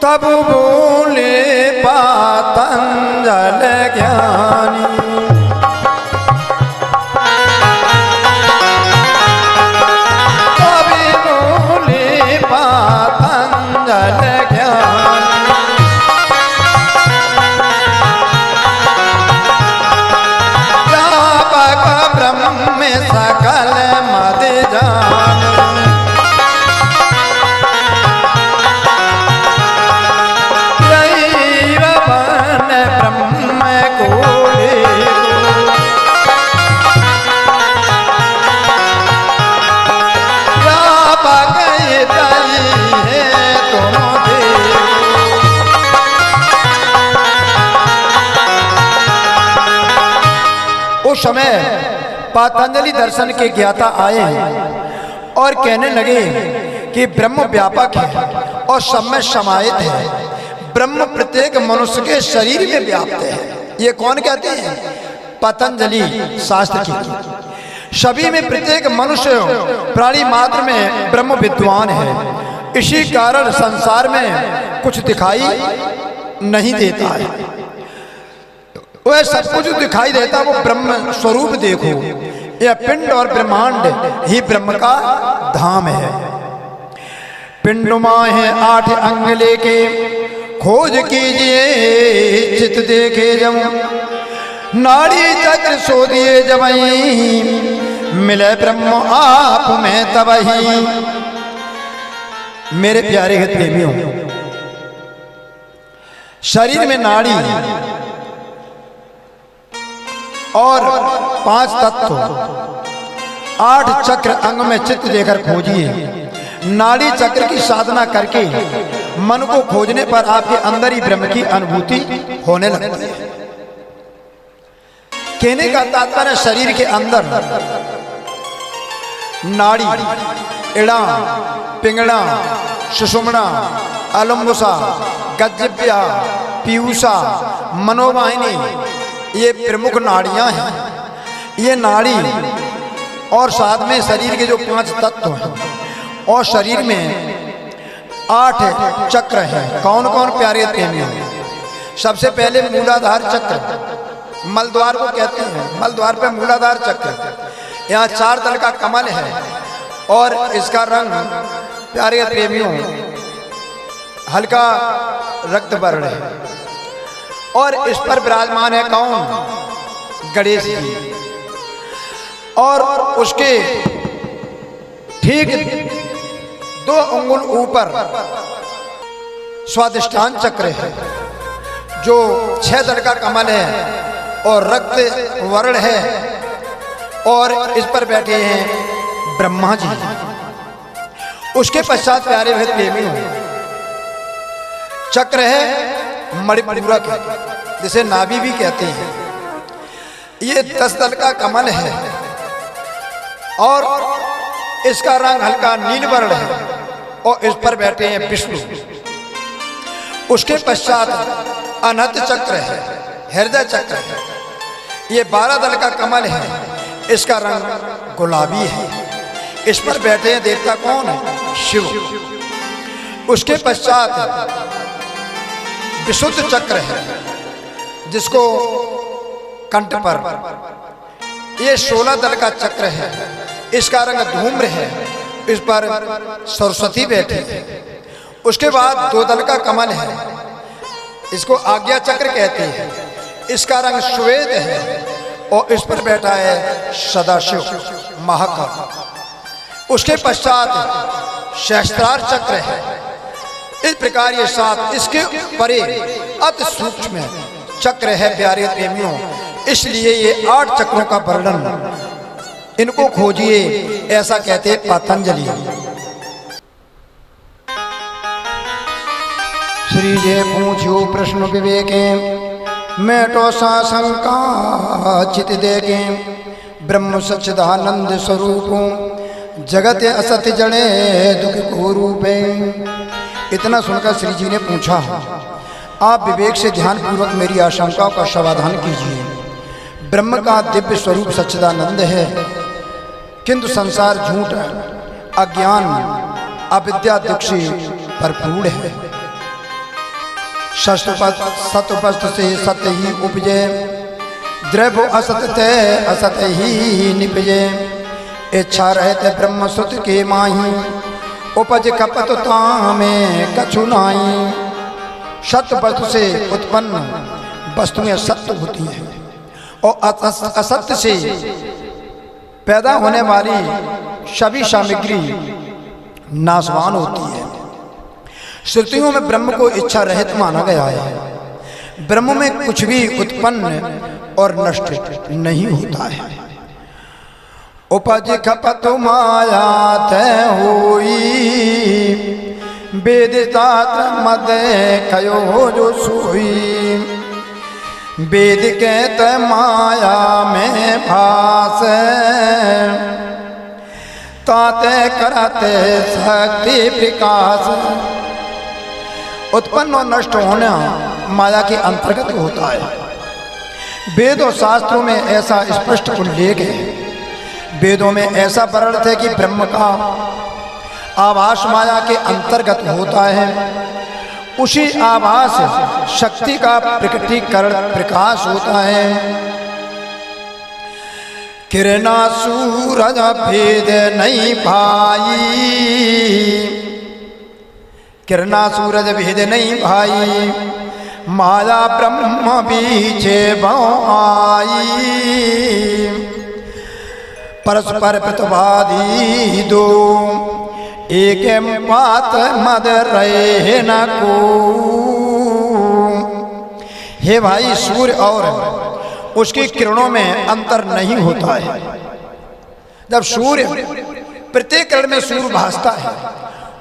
तब बोले पतंजल ज्ञानी, तब बोले पतंजल ज्ञानी, व्यापक ब्रह्म सकल मद जान, उस समय पतंजलि दर्शन के ज्ञाता आए और कहने लगे कि ब्रह्म व्यापक है और सब में समाहित है, ब्रह्म प्रत्येक मनुष्य के शरीर में व्याप्त है। ये कौन कहते हैं? पतंजलि शास्त्र की। सभी में प्रत्येक मनुष्य प्राणी मात्र में ब्रह्म विद्वान है, इसी कारण संसार में कुछ दिखाई नहीं देता है। वह सब कुछ दिखाई देता वो ब्रह्म स्वरूप देखो, यह पिंड और ब्रह्मांड ही ब्रह्म का धाम है। पिंड माहे 8 अंग लेके खोज कीजिए चित देखे जब, नाड़ी चक्र सो दिए जबई मिले ब्रह्म आप में तबही। मेरे प्यारे हित प्रेमियों, शरीर में नाड़ी और 5 तत्व, 8 चक्र अंग में चित्त देकर खोजिए। नाड़ी चक्र की साधना करके मन को खोजने पर आपके अंदर ही ब्रह्म की अनुभूति होने लगती है। कहने का तात्पर्य शरीर के अंदर नाड़ी, इड़ा, पिंगड़ा, सुषुम्ना, अलम्बुसा, गज्जिब्या, पीयूषा, मनोवाहिनी, ये प्रमुख नाड़ियां हैं। ये नाड़ी और साथ में शरीर के जो 5 तत्व हैं और शरीर में 8 चक्र हैं। कौन कौन प्यारे प्रेमियों? सबसे पहले मूलाधार चक्र, मलद्वार को कहते हैं, मलद्वार पे मूलाधार चक्र, यहाँ 4 दल का कमल है और इसका रंग प्यारे प्रेमियों हल्का रक्त वर्ण है और इस पर विराजमान है कौन? गणेश जी। और उसके ठीक 2 अंगुल ऊपर स्वादिष्ठान चक्र है जो 6 दल का कमल है और रक्त वर्ण है और इस पर बैठे हैं ब्रह्मा जी। उसके पश्चात प्यारे भक्त प्रेमियों चक्र है मणिपूरक, जिसे नाभि भी कहते हैं। ये 10 दल का कमल है और इसका रंग हल्का नील वर्ण है और इस पर बैठे हैं विष्णु। उसके पश्चात अनहत चक्र है, हृदय चक्र है। ये 12 दल का कमल है, इसका रंग गुलाबी है। इस पर बैठे हैं देवता कौन है? शिव। उसके पश्चात विशुद्ध चक्र है जिसको कंठ पर, ये 16 दल का चक्र है, इसका रंग धूम्र है। इस पर सरस्वती बैठे हैं। उसके बाद दो दल का कमल है, इसको आज्ञा चक्र कहते हैं। इसका रंग श्वेत है और इस पर बैठा है सदाशिव महाकाल। उसके पश्चात सहस्त्रार चक्र है। इस प्रकार ये सात, इसके परे अति सूक्ष्म चक्र है प्यारे प्रेमियों। इसलिए ये 8 चक्रों का वर्णन, इनको खोजिए, ऐसा कहते पतंजलि। श्री जय पूछो प्रश्न विवेके, मेटो सा शंका चित देखे। ब्रह्म सच्चिदानंद स्वरूप जगत असत्य जड़े दुख को रूपे। इतना सुनकर श्री जी ने पूछा, आप विवेक से ध्यान पूर्वक मेरी आशंकाओं का समाधान कीजिए। ब्रह्म का दिव्य स्वरूप सच्चिदानंद है, किंतु संसार झूठ, अज्ञान, अविद्या दुख से भरपूर है। सतुपस्थ से सत्य ही उपजे, द्रव्य असत्य असत्य ही निपजे। इच्छा रहते ब्रह्म सुत के माही, उपज कपत तामे कछु नाई। सत्य वस्तु से उत्पन्न वस्तु में सत्य होती है और असत्य से पैदा होने वाली सभी सामग्री नाशवान होती है। श्रुतियों में ब्रह्म को इच्छा रहित माना गया है। ब्रह्म में कुछ भी उत्पन्न और नष्ट नहीं होता है। उपज खपत माया तय होई, वेद शास्त्र मद कयो जो सोई। वेद कहते माया में भास, ताते करते शक्ति विकास। उत्पन्न और नष्ट होना माया के अंतर्गत होता है। वेद और शास्त्रों में ऐसा स्पष्ट उल्लेख है। वेदों में ऐसा वर्णन है कि ब्रह्म का आभास माया के अंतर्गत होता है। उसी आभास शक्ति का प्रकटीकरण प्रकाश होता है। किरणा सूरज भेद नहीं भाई, किरणा सूरज भेद नहीं भाई। माया ब्रह्म बीचे भव आई, परस्पर प्रतिवादी दो। एक बात मद रहे न को। हे भाई, सूर्य और उसकी किरणों में अंतर नहीं होता है। जब सूर्य, प्रत्येक किरण में सूर्य भासता है।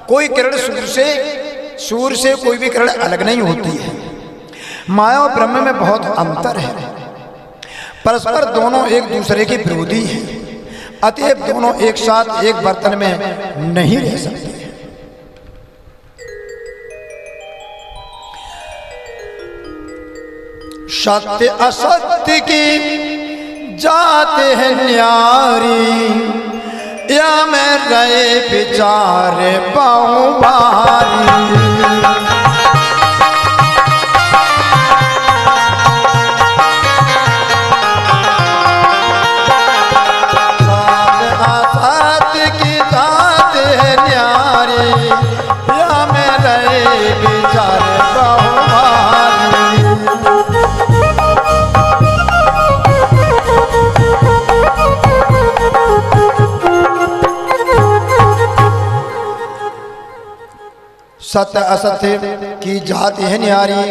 कोई किरण सूर्य से कोई भी किरण अलग नहीं होती है। माया और ब्रह्म में बहुत अंतर है। परस्पर दोनों एक दूसरे के विरोधी हैं। अतएव दोनों एक साथ एक बर्तन में नहीं रह सकते। सत्य असत्य की जाते हैं न्यारी, या मैं रहे विचार पाऊं भारी। सत्य असत्य की जाति है न्यारी,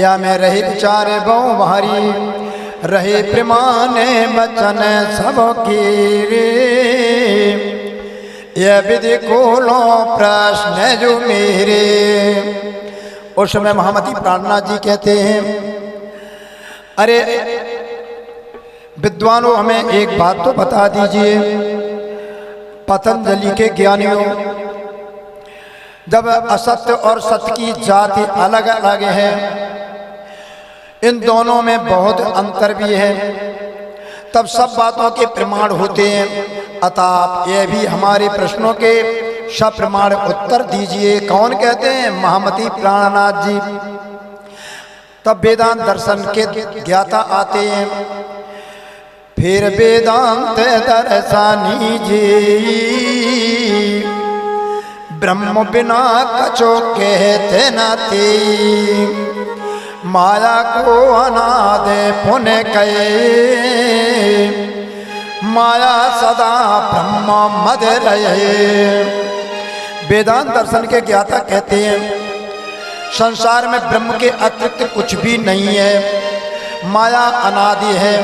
या मैं रहे विचार बहु भारी। रहे प्रमाण बचन सबके रे, यह विधि खोलो प्रश्न जो मेरे। उस समय महामती प्राणनाथ जी कहते हैं, अरे विद्वानों, हमें एक बात तो बता दीजिए। पतंजलि के ज्ञानियों, जब असत्य और सत्य की जाति अलग अलग है, इन दोनों में बहुत अंतर भी है, तब सब बातों के प्रमाण होते हैं। अतः आप ये भी हमारे प्रश्नों के सब प्रमाण उत्तर दीजिए। कौन कहते हैं? महामती प्राणनाथ जी। तब वेदांत दर्शन के ज्ञाता आते हैं। फिर वेदांत दर्शनी जी, ब्रह्म बिना कछो कहते न थी, माया को अनादि पुण्य कहे, माया सदा ब्रह्म मद रहे। वेदांत दर्शन के ज्ञाता कहते हैं संसार में ब्रह्म के अतिरिक्त कुछ भी नहीं है, माया अनादि है,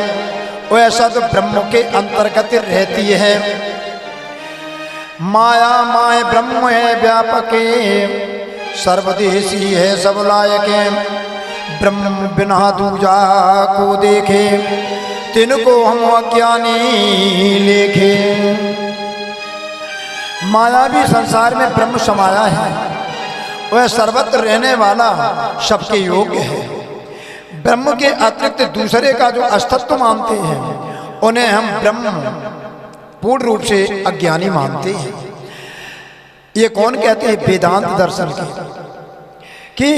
वैसा तो ब्रह्म के अंतर्गत रहती है। माया माय ब्रह्म है व्यापक, सर्वदेशी है सब लायक, ब्रह्म बिना दूजा को देखे, तिनको हम अज्ञानी लेखे। माया भी संसार में ब्रह्म समाया है, वह सर्वत्र रहने वाला सबके योग्य है। ब्रह्म के अतिरिक्त दूसरे का जो अस्तित्व मानते हैं उन्हें हम ब्रह्म पूर्ण रूप से अज्ञानी मानते हैं। ये कौन कहते हैं? वेदांत दर्शन के, कि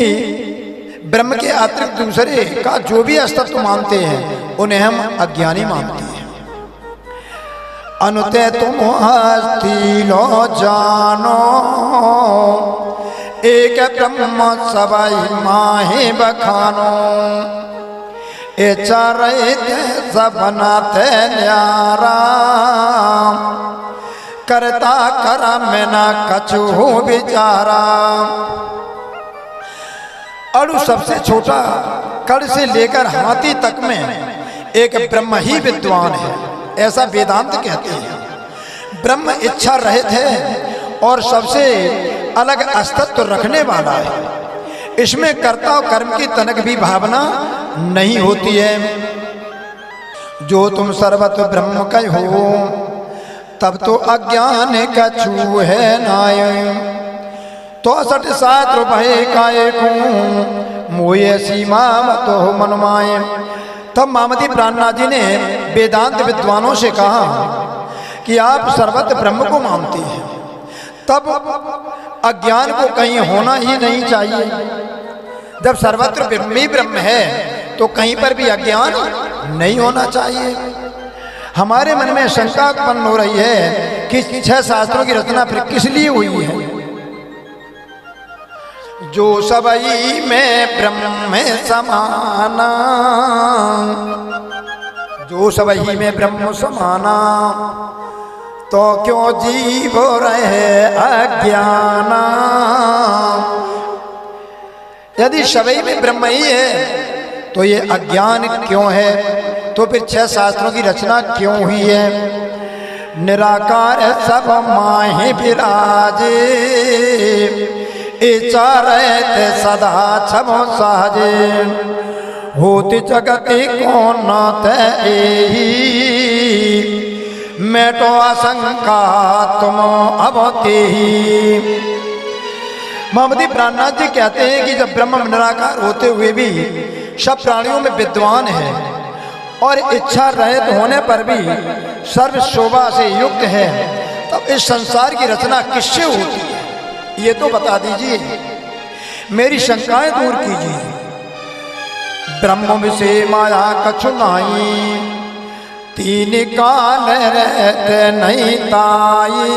ब्रह्म के अतिरिक्त दूसरे का जो भी अस्तित्व मानते हैं उन्हें हम अज्ञानी मानते हैं। अनुते तुम हस्ती लो जानो, एक ब्रह्म सबाई माहे बखानो, ए चारे सबना थे न्यारा, करता करा में ना कछु बिचारा। अणु सबसे छोटा कण से लेकर हाथी तक में एक ब्रह्म ही विद्वान है, ऐसा वेदांत कहते हैं। ब्रह्म इच्छा रहित है और सबसे अलग अस्तित्व रखने वाला है। इसमें कर्ता और कर्म की तनक भी भावना नहीं होती है। जो तुम सर्वत्र ब्रह्म कहो, तब तो अज्ञान कछु है नाय, तो 67 रुपये काय को मोये सीमा तो मनमाए। तब मामदी प्राणनाथ जी ने वेदांत विद्वानों से कहा कि आप सर्वत्र ब्रह्म को मानते हैं, तब अज्ञान को कहीं होना ही नहीं चाहिए। जब सर्वत्र ब्रह्म ही ब्रह्म है तो कहीं पर भी अज्ञान नहीं होना चाहिए। हमारे मन में शंका उत्पन्न हो रही है कि 6 शास्त्रों की रचना फिर किस लिए हुई है? जो सबई में ब्रह्म में समाना, जो सबई में ब्रह्म समाना, तो क्यों जीव रहे अज्ञाना। यदि सबई में ब्रह्म ही है तो ये अज्ञान क्यों है? तो फिर 6 शास्त्रों की रचना क्यों हुई है? निराकार सब माहे विराजे, इचारत सदा छमो साजे, होती जगति कौन तेहि, मेटो आशंका तुम अवते ही। मामदी प्राणनाथ जी कहते हैं कि जब ब्रह्म निराकार होते हुए भी सब प्राणियों में विद्वान है और इच्छा रहित होने पर भी सर्व शोभा से युक्त है, तब इस संसार की रचना किससे होती है? ये तो बता दीजिए, मेरी शंकाएं दूर कीजिए। ब्रह्म से माया कछु नाई, तीन काल रहते नहीं ताई,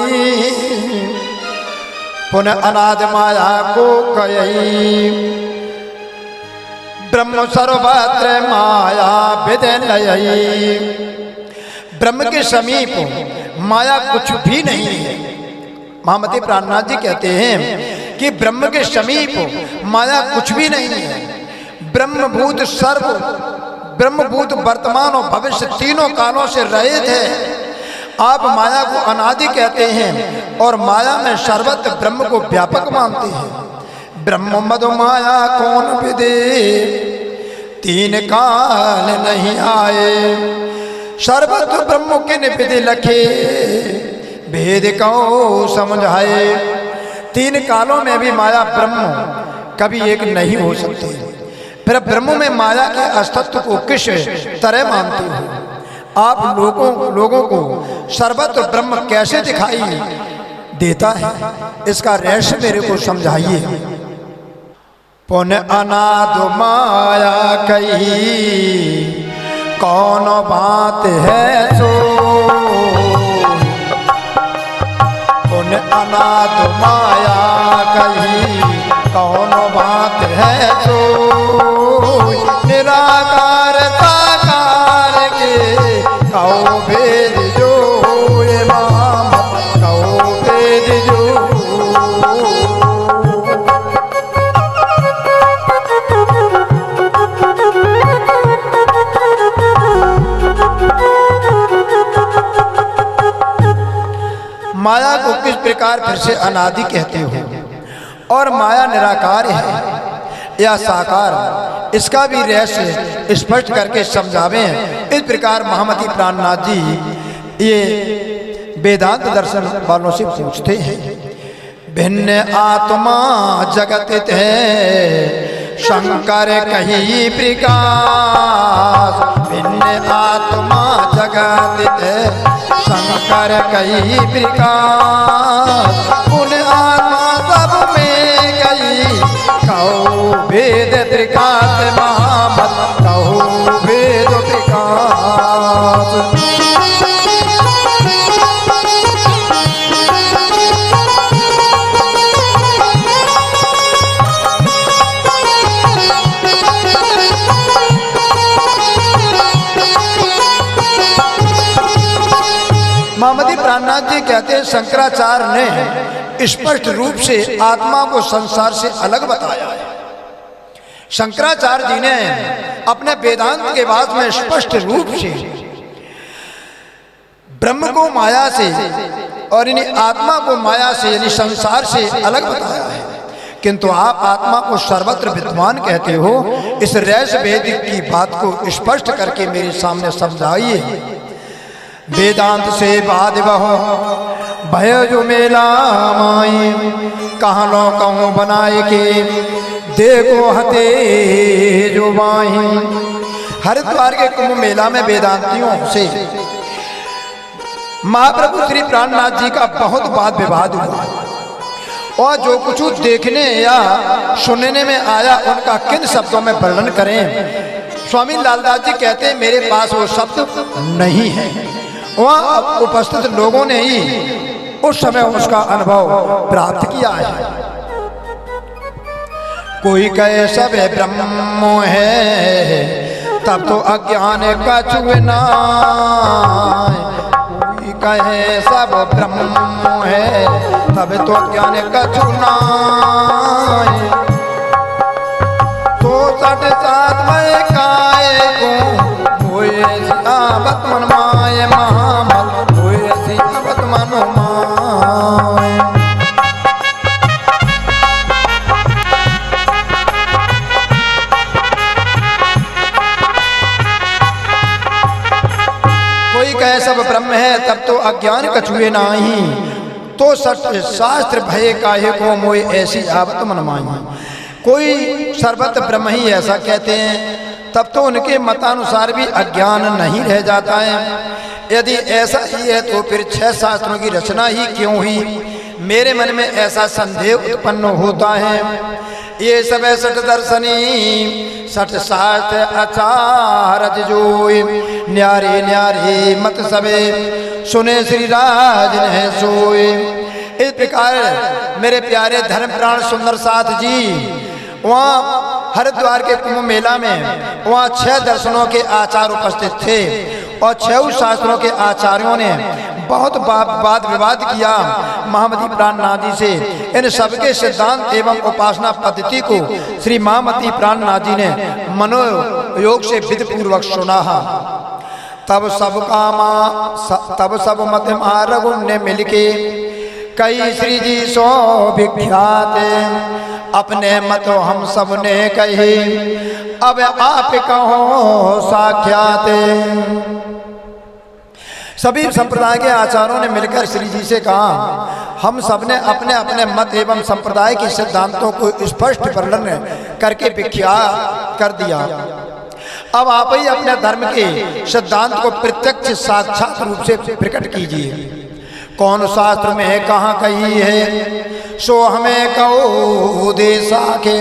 पुनः अनाद माया को कयई, ब्रह्म सर्वत्र माया विदलयई। ब्रह्म के समीप माया कुछ भी नहीं है। महामती प्राणनाथ जी कहते हैं कि ब्रह्म के समीप माया कुछ भी नहीं है। ब्रह्मभूत सर्व, ब्रह्मभूत वर्तमान और भविष्य तीनों कालों से रहित है। आप माया को अनादि कहते हैं और माया में सर्वत्र ब्रह्म को व्यापक मानते हैं। ब्रह्म मद माया कौन विदे, तीन काल नहीं आए, सर्वत्र ब्रह्म के निविदे लखे, भेद को समझाए। 3 कालों में भी माया ब्रह्म कभी एक नहीं हो सकती। फिर ब्रह्म में माया के अस्तित्व को किस तरह मानते हो? आप लोगों को सर्वत्र ब्रह्म कैसे दिखाई देता है, इसका रहस्य मेरे को समझाइए। पुनः अनाद माया कही, कौन बात है सो, पुनः अनाथ माया कही कौन बात है तो निराकार साकार के कहो भेद जो ये मामत कहो भेद जो। माया को किस प्रकार फिर से अनादि कहते हो और माया निराकार है या साकार, इसका भी रहस्य स्पष्ट करके समझावे हैं। इस प्रकार महामती प्राणनाथ जी ये वेदांत दर्शन वालों से पूछते हैं। भिन्न आत्मा जगत है शंकर कही प्रकाश, भिन्न आत्मा जगत है शंकर कही प्रकाश, उन आत्मा सब में गई कहो भेद त्रिकाश महामत कहो भेद त्रिकाश। महामती प्राणनाथ जी कहते हैं शंकराचार्य ने स्पष्ट रूप से आत्मा को संसार से अलग बताया है। शंकराचार्य जी ने अपने वेदांत के बाद में स्पष्ट रूप से ब्रह्म को माया से और यानी आत्मा को माया से यानी संसार से अलग बताया है। किंतु आप आत्मा को सर्वत्र विद्वान कहते हो, इस रहस्य भेद की बात को स्पष्ट करके मेरे सामने समझाइए। वेदांत से बाद बहो भय जो मेला माई, कहाँ लो कहूँ बनाए के देखो हते जो बाही। हरिद्वार के कुंभ मेला में वेदांतियों से महाप्रभु श्री प्राणनाथ जी का बहुत वाद विवाद हुआ और जो कुछ देखने या सुनने में आया उनका किन शब्दों में वर्णन करें। स्वामी लालदास जी कहते हैं मेरे पास वो शब्द नहीं है, वहाँ उपस्थित लोगों ने ही उस समय उसका अनुभव प्राप्त किया है। कोई कहे सब ब्रह्म है तब तो अज्ञान का छुना, कोई कहे सब ब्रह्म है तब तो अज्ञान का छुना। तो सट सात में काय को मोए सियावत मन माए महामल मोए सियावत मन माए। कोई कहे सब ब्रह्म है तब तो अज्ञान कछुए नाही, तो सत्य शास्त्र भय काहे को मोए ऐसी आवत मन माही। कोई सर्वत्र ब्रह्म ही ऐसा कहते हैं तब तो उनके मतानुसार भी अज्ञान नहीं रह जाता है। यदि ऐसा ही है तो फिर 6 शास्त्रों की रचना ही क्यों हुई? मेरे मन में ऐसा संदेह उत्पन्न होता है। ये सब 60 दर्शनी 60 शास्त्र आचार्य जो न्यारे न्यारे मत सबे सुने श्री राज ने सोए। इस प्रकार मेरे प्यारे धर्म प्राण सुंदर साथ जी वहाँ हरिद्वार के कुंभ मेला में वहाँ 6 दर्शनों के आचार्य उपस्थित थे और 6 शास्त्रों के आचार्यों ने बहुत वाद विवाद किया महामती प्राणनाथ जी से। इन सबके सिद्धांत एवं उपासना पद्धति को श्री महामती प्राणनाथ जी ने मनोयोग से विधिपूर्वक सुना। तब सब मत मारगुण ने मिलके कई श्री जी सो विख्यात, अपने मत हम सब ने कही अब आप कहो साख्यात। सभी संप्रदाय के आचार्यों ने मिलकर श्री जी से कहा हम सब ने अपने अपने मत एवं संप्रदाय के सिद्धांतों को स्पष्ट वर्णन करके विख्यात कर दिया। अब आप ही अपने धर्म के सिद्धांत को प्रत्यक्ष साक्षात रूप से प्रकट कीजिए। कौन शास्त्र में कहाँ कही है सो हमें कहो दे साके,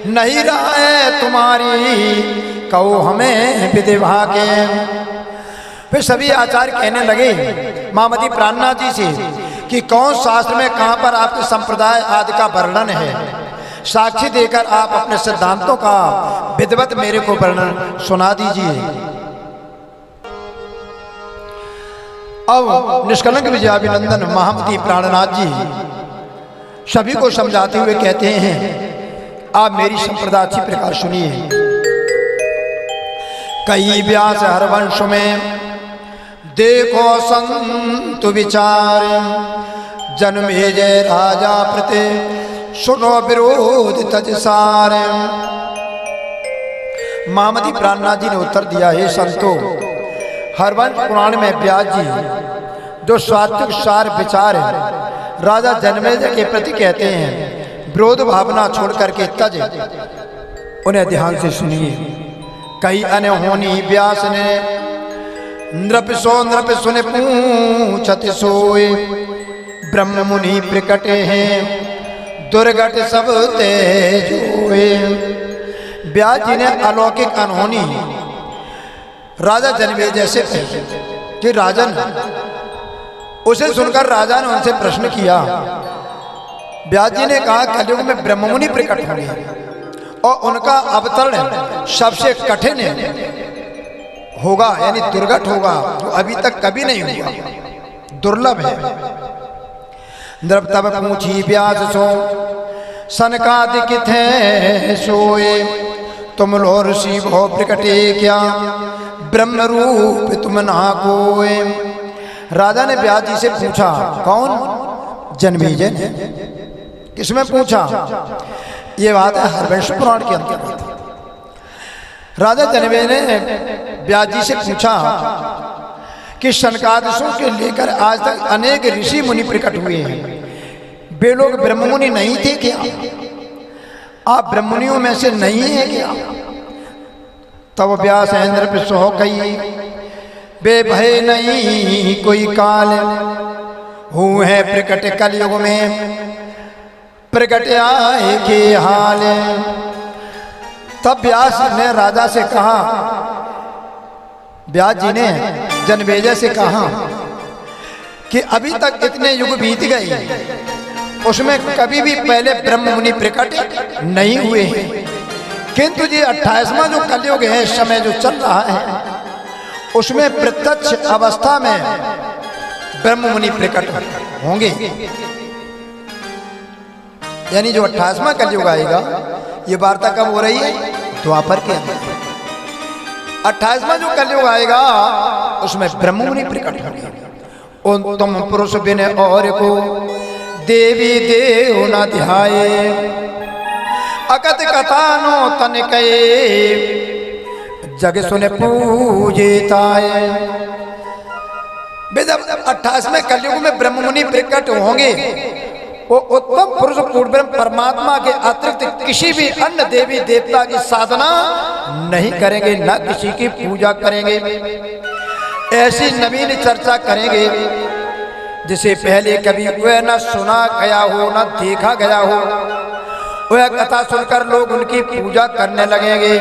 नहीं रहा है तुम्हारी कहो हमें विधिभा के। फिर सभी आचार्य कहने लगे महामती प्राणनाथ जी से कि कौन शास्त्र में कहां पर आपके संप्रदाय आदि का वर्णन है। साक्षी देकर आप अपने सिद्धांतों का विधिवत मेरे को वर्णन सुना दीजिए। अब निष्कलंक विजयाभिनंदन महामती प्राणनाथ जी सभी को समझाते हुए कहते हैं, आप मेरी संप्रदाय अच्छी प्रकार सुनिए। कई व्यास हरवंश में देखो संत विचार, जन्मे जय राजा प्रति सुनो विरोध तजसार। महामती प्राणनाथ जी ने उत्तर दिया, हे संतो, हरवंश पुराण में व्यास जी जो सात्विक सार विचार है राजा जन्मेजय के प्रति कहते हैं, विरोध भावना छोड़ करके तज, उन्हें ध्यान से सुनिए। कई अनहोनी व्यास ने नृप सुने पूछत सोए, ब्रह्म मुनि प्रकटे हैं दुर्घट सब तेजोए। व्यास जी ने अलौकिक अनहोनी राजा जन्मेजय से कही कि राजन, उसे सुनकर राजा ने उनसे प्रश्न किया। व्यास जी ने कहा, कलयुग में ब्रह्ममुनि प्रकट होंगे और उनका अवतरण सबसे कठिन होगा, यानी दुर्घट होगा, जो अभी तक कभी नहीं हुआ, दुर्लभ है। नृप तब पूछी व्यास सो, सनकादिक थे सोए, तुम लो ऋषि भो प्रकटे क्या, ब्रह्म रूप तुम ना कोए। राजा ने व्यास जी से पूछा, कौन? जन्मेजय ने। किसमें पूछा? ये बात है हरवंश पुराण के अंतर्गत। राजा जन्मेजय ने व्यास जी से पूछा कि शनकादिशों के लेकर आज तक अनेक ऋषि मुनि प्रकट हुए हैं, वे लोग ब्रह्ममुनि नहीं थे क्या? आप ब्रह्ममुनियों में से नहीं है क्या? तब व्यास इंद्र पे सो कही, बे भय नहीं कोई काल, हुए है प्रकट कलयुग में, प्रकट आए के हाल। तब व्यास ने राजा से कहा, व्यास जी ने जन्मेजय से कहा कि अभी तक इतने युग बीत गए, उसमें कभी भी पहले ब्रह्म मुनि प्रकट नहीं हुए हैं, किंतु ये 28वां जो कलयुग है, समय जो चल रहा है, उसमें प्रत्यक्ष अवस्था में ब्रह्म मुनि प्रकट होंगे। यानी जो 28वां कलयुग आएगा, ये वार्ता कब हो रही है? द्वापर के अंदर। 28वां जो कलयुग आएगा, उसमें ब्रह्म मुनि प्रकट होंगे। तुम पुरुष बिन और को देवी देव न ध्याये, अकत कथा नो तन कये, जग सुने पूजे ताये। जब 28वें कलयुग में ब्रह्म मुनि प्रकट होंगे, वो उत्तम पुरुष पूर्ण परमात्मा के अतिरिक्त किसी भी अन्य देवी देवता की साधना नहीं करेंगे, न किसी की पूजा करेंगे। ऐसी नवीन चर्चा करेंगे जिसे पहले कभी वह न सुना गया हो, न देखा गया हो। वह कथा सुनकर लोग उनकी पूजा करने लगेंगे।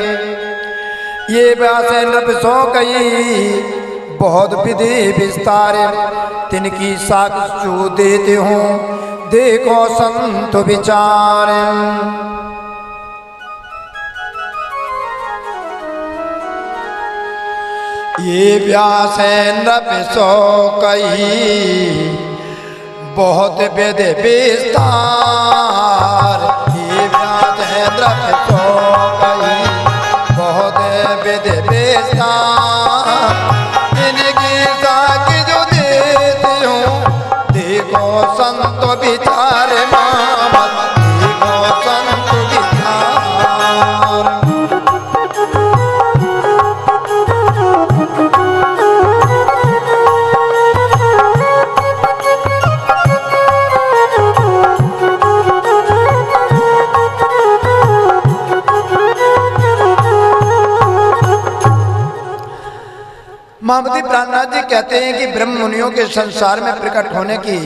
ये व्यास नृप सो गई बहुत विधि विस्तार, तिनकी साक्ष जो देते हो देखो संत विचार। ये व्यास नृप सो कही बहुत विधि विस्तार, ये व्यास नृप सो कही बहुत विधि विस्तार, इनकी साक्ष जो देते हो देखो संत विचार मामा, देखो संत विचार। महामती प्राणनाथ जी कहते हैं कि ब्रह्म मुनियों के संसार में प्रकट होने की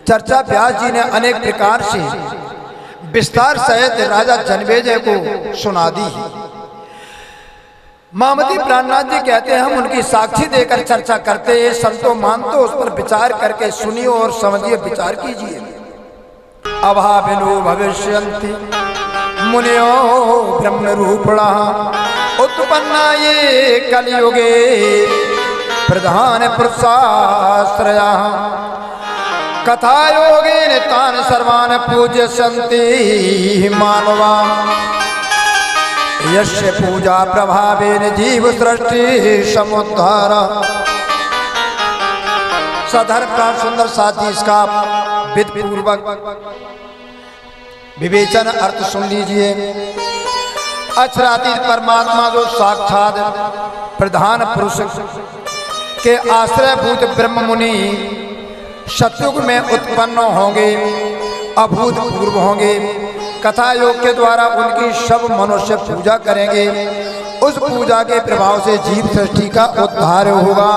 चर्चा व्यास जी ने अनेक प्रकार से विस्तार सहित राजा जन्मेजय को सुना दी। मामती प्राणनाथ जी कहते हैं, हम उनकी साक्षी देकर चर्चा करते हैं, संतो मानतो उस पर विचार करके सुनियो और समझिए, विचार कीजिए। अभाविनो भविष्यन्ति मुनियो ब्रह्म रूपणा उत्पन्ना ये कलियुगे प्रधान पुरुषाश्रया कथायोगेन तान् सर्वान् पूज्यन्ति मानवा यस्य पूजा प्रभावेन जीव सृष्टि समुद्धार। साधारण प्राण सुंदर साथी इसका विध पूर्वक विवेचन अर्थ सुन लीजिए। अक्षरातीत परमात्मा जो साक्षात प्रधान पुरुष के आश्रयभूत ब्रह्म मुनि सतयुग में उत्पन्न होंगे, अभूतपूर्व होंगे। कथा योग के द्वारा उनकी सब मनुष्य पूजा करेंगे। उस पूजा के प्रभाव से जीव सृष्टि का उद्धार होगा।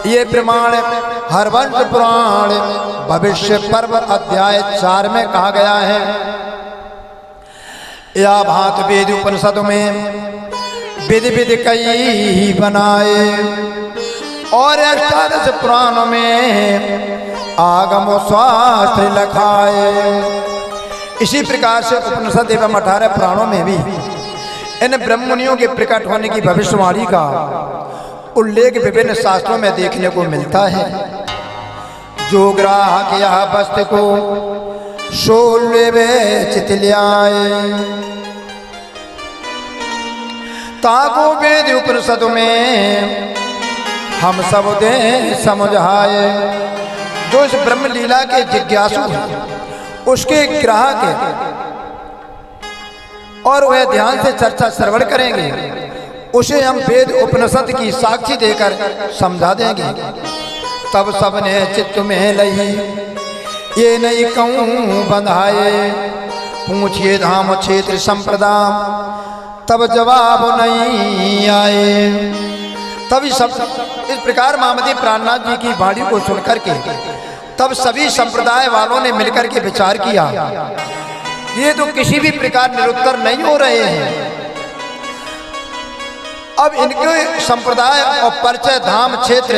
ये प्रमाण हरवंश पुराण भविष्य पर्व अध्याय 4 में कहा गया है। या भांत वेद उपनिषद में विधि विधि कई बनाए और 18 पुराणों में आगम शास्त्र लखाए। इसी प्रकार से उपनिषद एवं 18 पुराणों में भी इन ब्रह्ममुनियों के प्रकट होने की भविष्यवाणी का उल्लेख विभिन्न शास्त्रों में देखने को मिलता है। जो ग्राहक यह वस्तु को सोलवे चितल्याए ताको वेद उपनिषद में हम सब दे समझाए। जो इस ब्रह्म लीला के जिज्ञासु हैं उसके ग्राहक और वह ध्यान से चर्चा श्रवण करेंगे, उसे हम वेद उपनिषद की साक्षी देकर समझा देंगे। तब सबने चित्त में लही ये नहीं कहूँ बंधाए, पूछिए धाम क्षेत्र संप्रदाय तब जवाब नहीं आए। तभी सब इस प्रकार मामती प्राणनाथ जी की वाणी को सुनकर के तब सभी संप्रदाय वालों ने मिलकर के विचार किया, ये तो किसी भी प्रकार निरुत्तर नहीं हो रहे हैं। अब इनके संप्रदाय और परिचय धाम क्षेत्र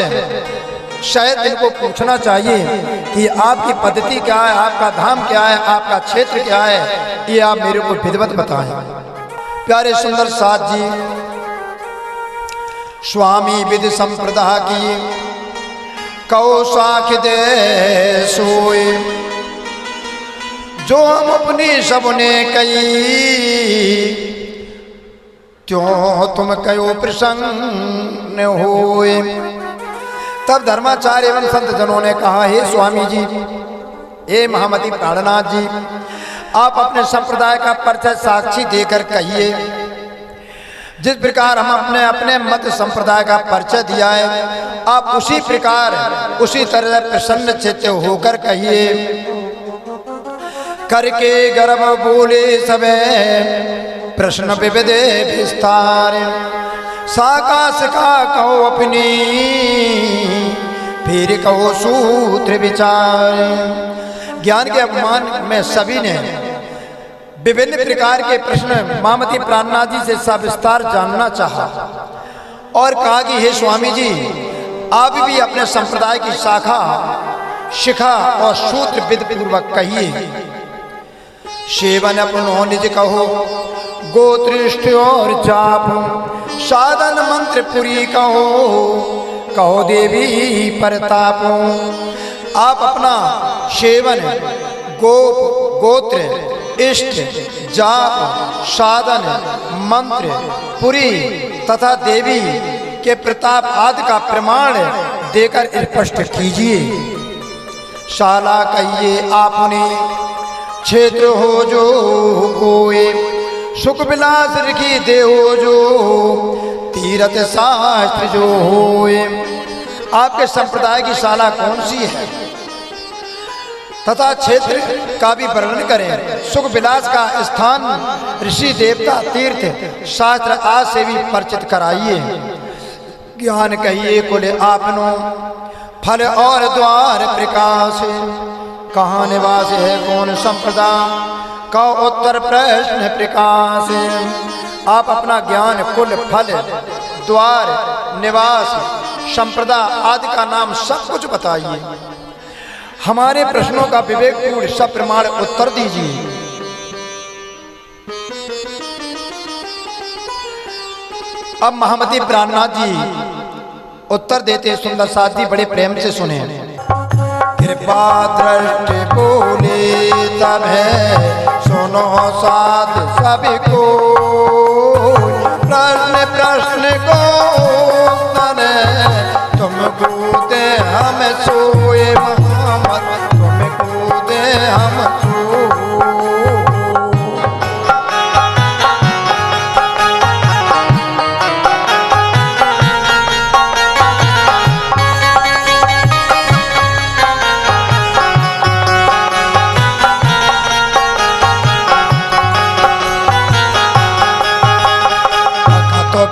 शायद इनको पूछना चाहिए कि आपकी पद्धति क्या है, आपका धाम क्या है, आपका क्षेत्र क्या है, ये आप मेरे को विधिवत बताएं। प्यारे सुंदर साथ जी, स्वामी विधि संप्रदाय की कौ साख दे सोए, जो हम अपनी सबने कही त्यों तुम कहो प्रसन्न होए। तब धर्माचार्य एवं संत जनों ने कहा, हे स्वामी जी, हे महामती प्राणनाथ जी, आप अपने संप्रदाय का परिचय साक्षी देकर कहिए। जिस प्रकार हम अपने अपने मत संप्रदाय का परिचय दिया है, आप उसी प्रकार उसी तरह प्रसन्न चित्त होकर कहिए। करके गर्भ बोले सबे प्रश्न विविधे विस्तार, साका सिका कहो अपनी फिर कहो सूत्र विचार। ज्ञान के अपमान में सभी ने विभिन्न प्रकार के प्रश्न मामती प्राणनाथ जी से सविस्तार जानना चाहा और कहा कि हे स्वामी जी, आप भी अपने संप्रदाय की शाखा शिखा और सूत्र विधि पूर्वक कहिए। सेवन अपनो निज कहो गोत्रिष्ठ और जाप, साधन मंत्र पुरी कहो कहो देवी परताप। आप अपना सेवन गोत्र इष्ट जाप साधन मंत्र पुरी तथा देवी के प्रताप आदि का प्रमाण देकर स्पष्ट कीजिए। शाला कहिए आपने क्षेत्र हो जो कोई, सुख विलास रखी देहो जो तीरथ शास्त्र जो होए। आपके संप्रदाय की शाला कौन सी है तथा क्षेत्र का भी वर्णन करें। सुख विलास का स्थान, ऋषि देवता तीर्थ शास्त्र आज से भी परिचित कराइए। ज्ञान कहिए कुल आपनो फल और द्वार प्रकाश, कहाँ निवास है कौन संप्रदाय का उत्तर प्रश्न प्रकाश। आप अपना ज्ञान, कुल, फल, द्वार, निवास, संप्रदा आदि का नाम सब कुछ बताइए। हमारे प्रश्नों का विवेकपूर्ण सप्रमाण उत्तर दीजिए। अब महामती प्राणनाथ जी उत्तर देते सुंदर साथ जी बड़े प्रेम से सुने। कृपा दृष्टि बोले तब है सुनो साध सभी को, प्रश्न प्रश्न को उत्तर तुम कूदे हम सोए मोहम्मद, तुम कूदे हम सोए।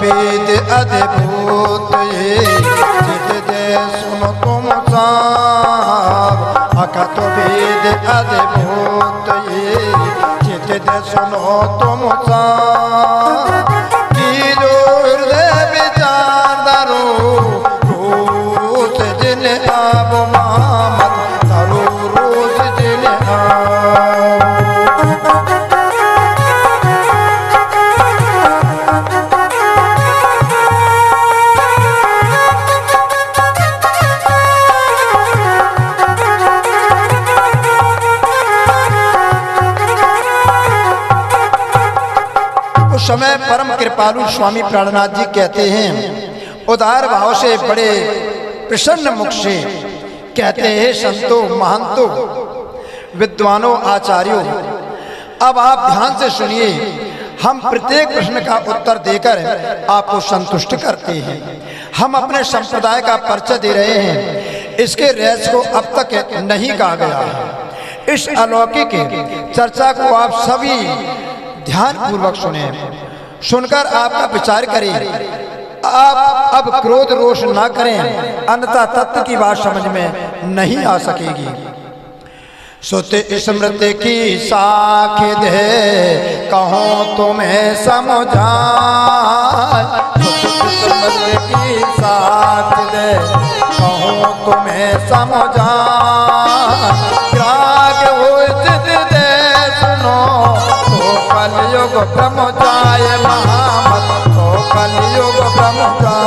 वेद अद्भुत ये चित दे सुनो तुम सब, अकथ वेद अद्भुत ये चित दे सुनो तुम सब। की जो हृदय विचार दरो रोज जिन अब मोहम्मद, दरो रोज जिन समय परम कृपालु स्वामी प्राणनाथ जी कहते हैं, उदार भाव से बड़े प्रसन्न मुख से कहते हैं, संतों, महंतों, विद्वानों, आचार्यों, अब आप ध्यान से सुनिए। हम प्रत्येक प्रश्न का उत्तर देकर आपको संतुष्ट करते हैं। हम अपने संप्रदाय का परिचय दे रहे हैं। इसके रहस्य को अब तक नहीं कहा गया है। इस अलौकिक चर्चा को आप सभी ध्यान पूर्वक सुने, सुनकर आपका विचार करें। आप अब क्रोध रोष ना करें, अन्यथा तत्व की बात समझ में नहीं आ सकेगी। सोते स्मृति की साखी दे कहो तुम्हें समझा, सोते स्मृति की साखी दे कहो तुम्हें समझा। ग्राग हो जिद दे सुनो तो कलयुग ब्रह्म जाए मोहम्मद, तो कलयुग ब्रह्म जाए।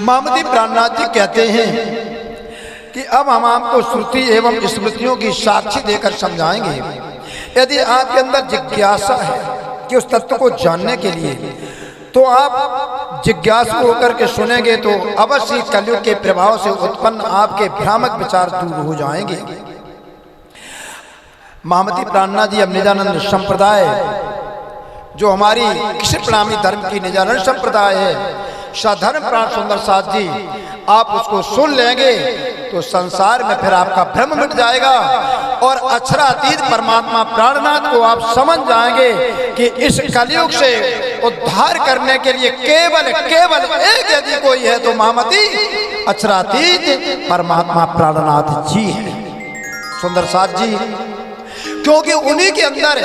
महामती प्राणनाथ जी कहते हैं कि अब हम आपको श्रुति एवं स्मृतियों की साक्षी देकर समझाएंगे। यदि आपके अंदर जिज्ञासा है कि उस तत्व को जानने के लिए, तो आप जिज्ञासु होकर के सुनेंगे तो अवश्य कलयुग के प्रभाव से उत्पन्न आपके भ्रामक विचार दूर हो जाएंगे। महामती प्राणनाथ जी अब निजानंद संप्रदाय, जो हमारी कृष्ण प्रणामी धर्म की निजानंद संप्रदाय है, साधर्म प्राण सुंदर साथ जी, आप उसको सुन लेंगे तो संसार में फिर आपका भ्रम मिट जाएगा और अक्षरातीत परमात्मा प्राणनाथ को आप समझ जाएंगे कि इस कलयुग से उद्धार करने के लिए केवल केवल एक यदि कोई है तो महामती अक्षरातीत परमात्मा प्राणनाथ जी है, सुंदर साथ जी। क्योंकि उन्हीं के अंदर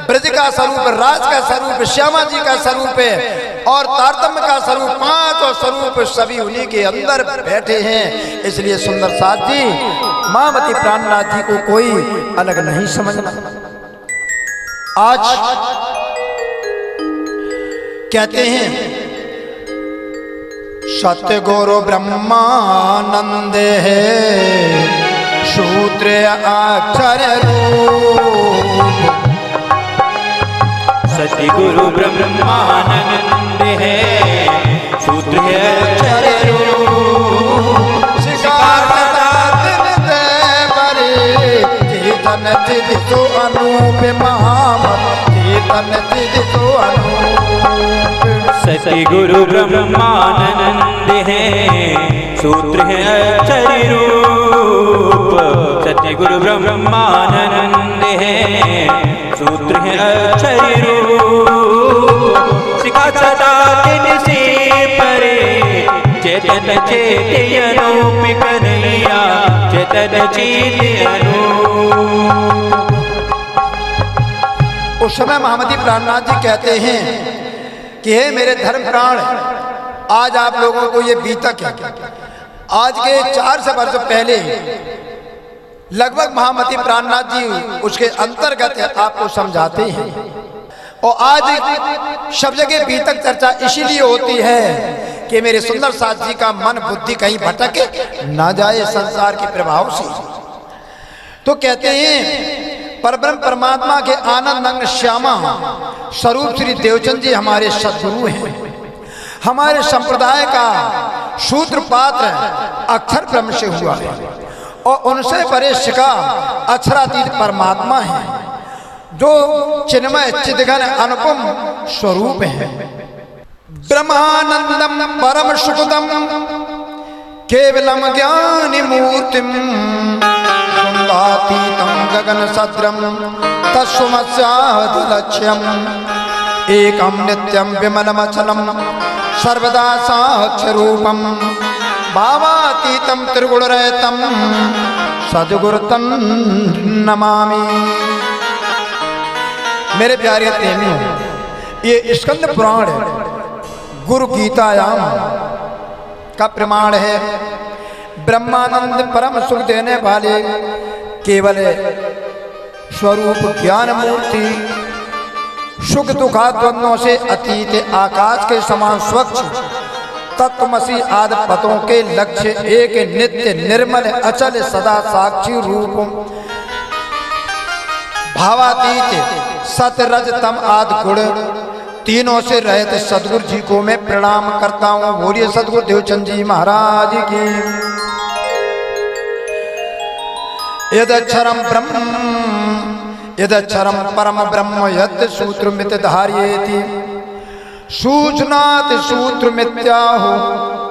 ब्रज का स्वरूप, राज का स्वरूप, श्यामा जी का स्वरूप है और तारतम्य का स्वरूप, पांचों स्वरूप सभी उन्हीं के अंदर बैठे हैं। इसलिए सुंदर साथ जी, महामती प्राणनाथ जी को कोई अलग नहीं समझना। आज कहते हैं सत्य गुरु ब्रह्मानंद है, शूद्र अक्षर रूप। सत्य गुरु ब्रह्मानंद है, शूद्र अक्षर रूप। चेतन चिद तो अनूप महामत, चेतन चिद तो अनूप। सत्य गुरु ब्रह्मानंद है, शूद्र है अक्षर रूप। सत्य सतगुरु ब्रह्मानंद है, सूत्र है अक्षर रूप। सिखा सदा दिन से परे, चेतन चेत अनूप कन्हैया, चेतन चेत अनूप। उस समय महामती प्राणनाथ जी कहते हैं कि हे मेरे धर्म प्राण, आज आप लोगों को ये बीतक है। आज के 400 वर्ष पहले लगभग महामती प्राणनाथ जी उसके अंतर्गत आपको समझाते हैं। और आज सब जगह बीतक चर्चा इसीलिए होती है कि मेरे सुंदर साथ जी का मन बुद्धि कहीं भटक ना जाए संसार के प्रभाव से। तो कहते हैं परब्रह्म परमात्मा के आनंद अंग श्यामा स्वरूप श्री देवचंद जी हमारे सद्गुरु हैं। हमारे संप्रदाय का शूद्र पात्र अक्षर ब्रह्म से हुआ है और उनसे परे शिखा अक्षरातीत परमात्मा है, जो चिन्मय चिदघन अनुपम स्वरूप है। ब्रह्मानंदम परम सुखदम केवलम ज्ञानी मूर्तिम, सुंदातीतं गगन सद्रम तस्वमस्यादिलक्ष्यम, एकम नित्यम विमलमचलम सर्वदा साक्षरूपम, भावातीतं त्रिगुणरहितं सद्गुरुतं नमामि। मेरे प्यारे प्रेमियों, ये स्कंद पुराण गुरु गीतायाम का प्रमाण है। ब्रह्मानंद परम सुख देने वाले केवल स्वरूप ज्ञान मूर्ति, सुख दुखाद्वंदों से अतीत आकाश के समान स्वच्छ तत्वमसी आदि पदों के लक्ष्य एक नित्य निर्मल अचल सदा साक्षी रूप भावातीत सत रज तम आदि गुण तीनों से रहित सदगुरु जी को मैं प्रणाम करता हूँ। बोलिए सदगुरु देवचंद जी महाराज की। यदक्षरम ब्रह्म यदक्षरम परम ब्रह्म यत् सूत्रमित धार्येति, सूचनात् सूत्रमित्याहो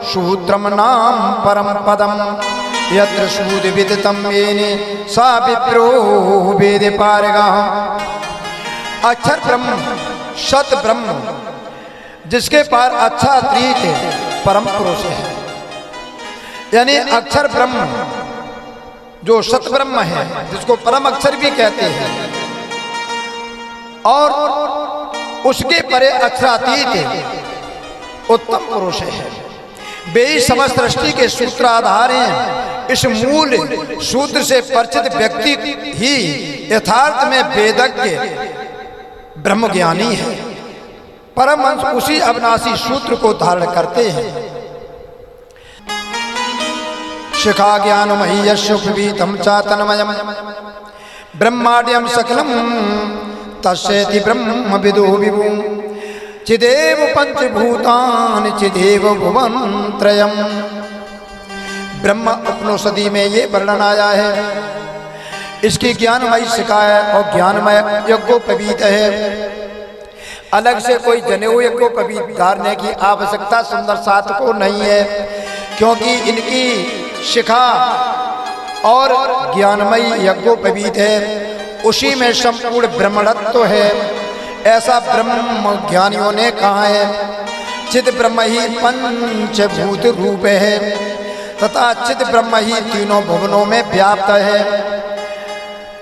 सूत्रम नाम परम पदम, यत्र सूद विदितं येने सा विप्रो वेद पारगः। अक्षर ब्रह्म सत ब्रह्म जिसके पार अच्छा अतीत परम पुरुष है, यानी अक्षर ब्रह्म जो सत ब्रह्म है, जिसको परम अक्षर भी कहते हैं, और उसके परे अक्षरातीत उत्तम पुरुष है। वे समस्त सृष्टि के सूत्राधार हैं। इस मूल सूत्र से परिचित व्यक्ति ही यथार्थ में वेदज्ञ ब्रह्मज्ञानी है। परमहंस उसी अविनाशी सूत्र को धारण करते हैं। शिखा ज्ञानमयी यशुपवीतम चातनमयम ब्रह्माण्यम सकलम तस्येति ब्रह्म विदो विभु, चिदेव पंचभूतानि चिदेव भुवन त्रयम। ब्रह्म उपनिषदि में ये वर्णन आया है। इसकी ज्ञानमयी शिखा है और ज्ञानमय यज्ञोपवीत है। अलग से कोई जनेऊ यज्ञोपवीत धारने की आवश्यकता सुंदर साथ को नहीं है, क्योंकि इनकी शिखा और ज्ञानमयी यज्ञोपवीत है। उसी में संपूर्ण ब्रह्मणत्व है, ऐसा ब्रह्म ज्ञानियों ने कहा है। चिद ब्रह्म ही पंचभूत रूप है तथा चिद ब्रह्म ही तीनों भुवनों में व्याप्त है।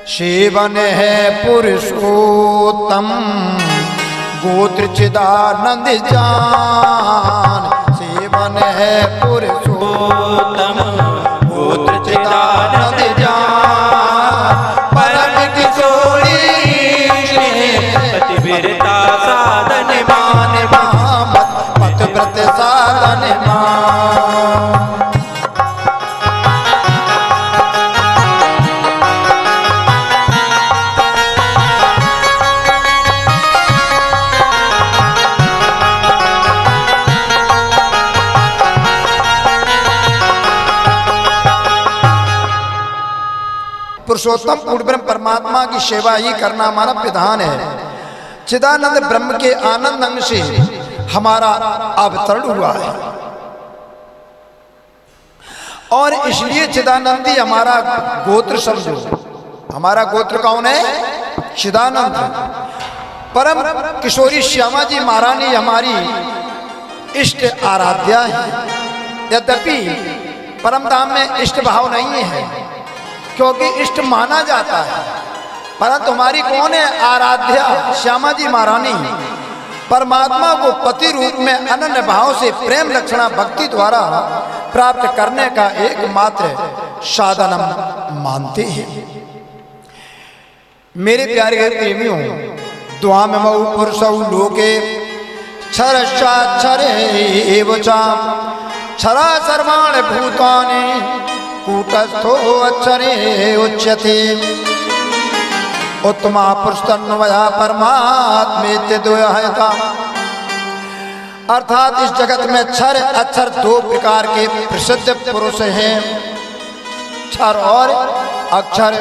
शिवन है पुरुषोत्तम गोत्र चिदानंद जान, शिवन है पुरुषोत्तम गोत्र चिदानंद जान, परम किशोरी पतिव्रता साधन मान पतिव्रत साधन मान। पुरुषोत्तम पूर्ण ब्रह्म परमात्मा की सेवा ही करना मानव विधान है। चिदानंद ब्रह्म के आनंद अंग से हमारा अवतरण हुआ है और इसलिए चिदानंदी हमारा गोत्र समझो। हमारा गोत्र कौन है? चिदानंद। परम किशोरी श्यामा जी महारानी हमारी इष्ट आराध्या है। यद्यपि परम धाम में इष्ट भाव नहीं है क्योंकि इष्ट माना जाता है, परंतु हमारी कौन है? आराध्या श्यामा जी महारानी परमात्मा को पति रूप में अनन्य भाव से प्रेम लक्षणा भक्ति द्वारा प्राप्त करने का एकमात्र साधन मानते हैं। मेरे प्यारे प्रेमियों, द्वाममौ पुरुषौ लोके क्षरश्चाक्षरे एव च क्षरा सर्वाणि भूतानि कूटस्थो अक्षरे उच्यते। उत्तमा पुरुषतन्वया परमात्मेत्य द्वयता। अर्थात इस जगत में क्षर अक्षर दो प्रकार के प्रसिद्ध पुरुष हैं, क्षर और अक्षर।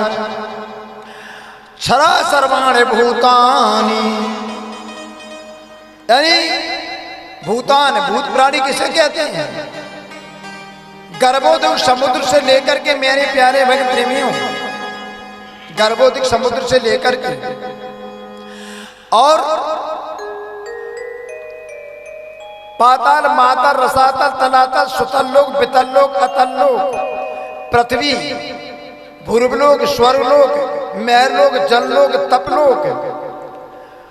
क्षरा सर्वाणि भूतानि, यानी भूतान भूत प्राणी किसे कहते हैं? गर्भोदक समुद्र से लेकर के, मेरे प्यारे भक्त प्रेमियों, गर्भोदक समुद्र से लेकर के और पाताल माताल रसातल तलातल सुतल लोक वितल लोक अतल लोक, पृथ्वी भूर्वलोक स्वर्गलोक महरलोक जनलोक तपलोक,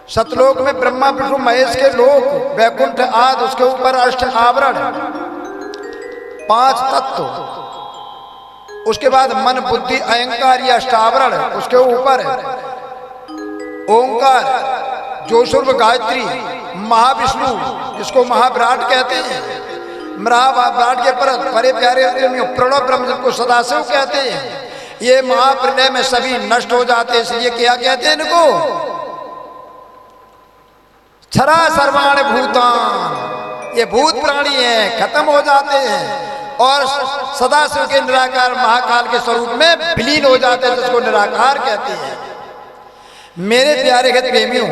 सतलोक में ब्रह्मा विष्णु महेश के लोक, वैकुंठ आदि, उसके ऊपर अष्ट आवरण, पांच तत्व, उसके बाद मन बुद्धि अहंकार या अष्टावरण, उसके ऊपर ओंकार जोशुर्व गायत्री महाविष्णु जिसको महाविराट कहते हैं, महाविराट के परे प्यारे प्रणव ब्रह्म जिसको सदाशिव कहते हैं। ये महाप्रलय में सभी नष्ट हो जाते, इसलिए क्या कहते हैं इनको? क्षरा सर्वाणि भूतान। ये भूत प्राणी हैं, खत्म हो जाते हैं और सदाशिव के निराकार महाकाल के स्वरूप में विलीन हो जाते हैं, जिसको निराकार कहते हैं। मेरे प्यारे के प्रेमियों,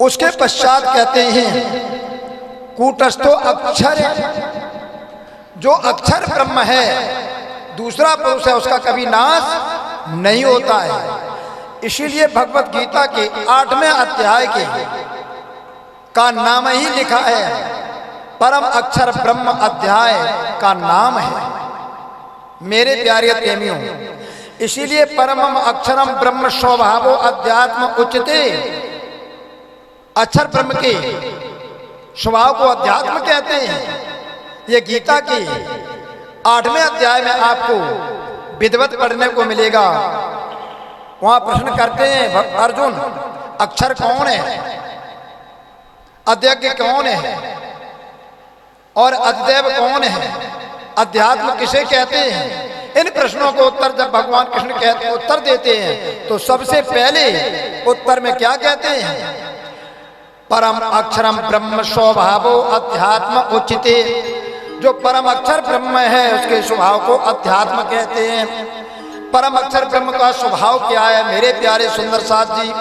उसके पश्चात कहते हैं कूटस्थो अक्षर। जो अक्षर ब्रह्म है, दूसरा पुरुष है, उसका कभी नाश नहीं होता है। इसीलिए भगवत गीता के 8वें अध्याय के का नाम ही लिखा है परम अक्षर ब्रह्म अध्याय का नाम है। मेरे प्यारे प्रेमियों, इसीलिए परमम अक्षरम ब्रह्म स्वभावो अध्यात्म उच्चते। अक्षर ब्रह्म के स्वभाव को अध्यात्म कहते हैं। ये गीता के 8वें अध्याय में आपको विधिवत पढ़ने को मिलेगा। वहां प्रश्न करते हैं अर्जुन, अक्षर कौन है, अध्यज्ञ कौन है और अद्वैव कौन है, अध्यात्म किसे कहते हैं? इन प्रश्नों को उत्तर जब भगवान कृष्ण उत्तर देते हैं तो सबसे पहले उत्तर में क्या कहते हैं? परम अक्षरम ब्रह्म स्वभावो अध्यात्म उच्यते। जो परम अक्षर ब्रह्म है उसके स्वभाव को अध्यात्म कहते हैं। परम अक्षर ब्रह्म का स्वभाव क्या है? मेरे प्यारे सुंदर साथ जी,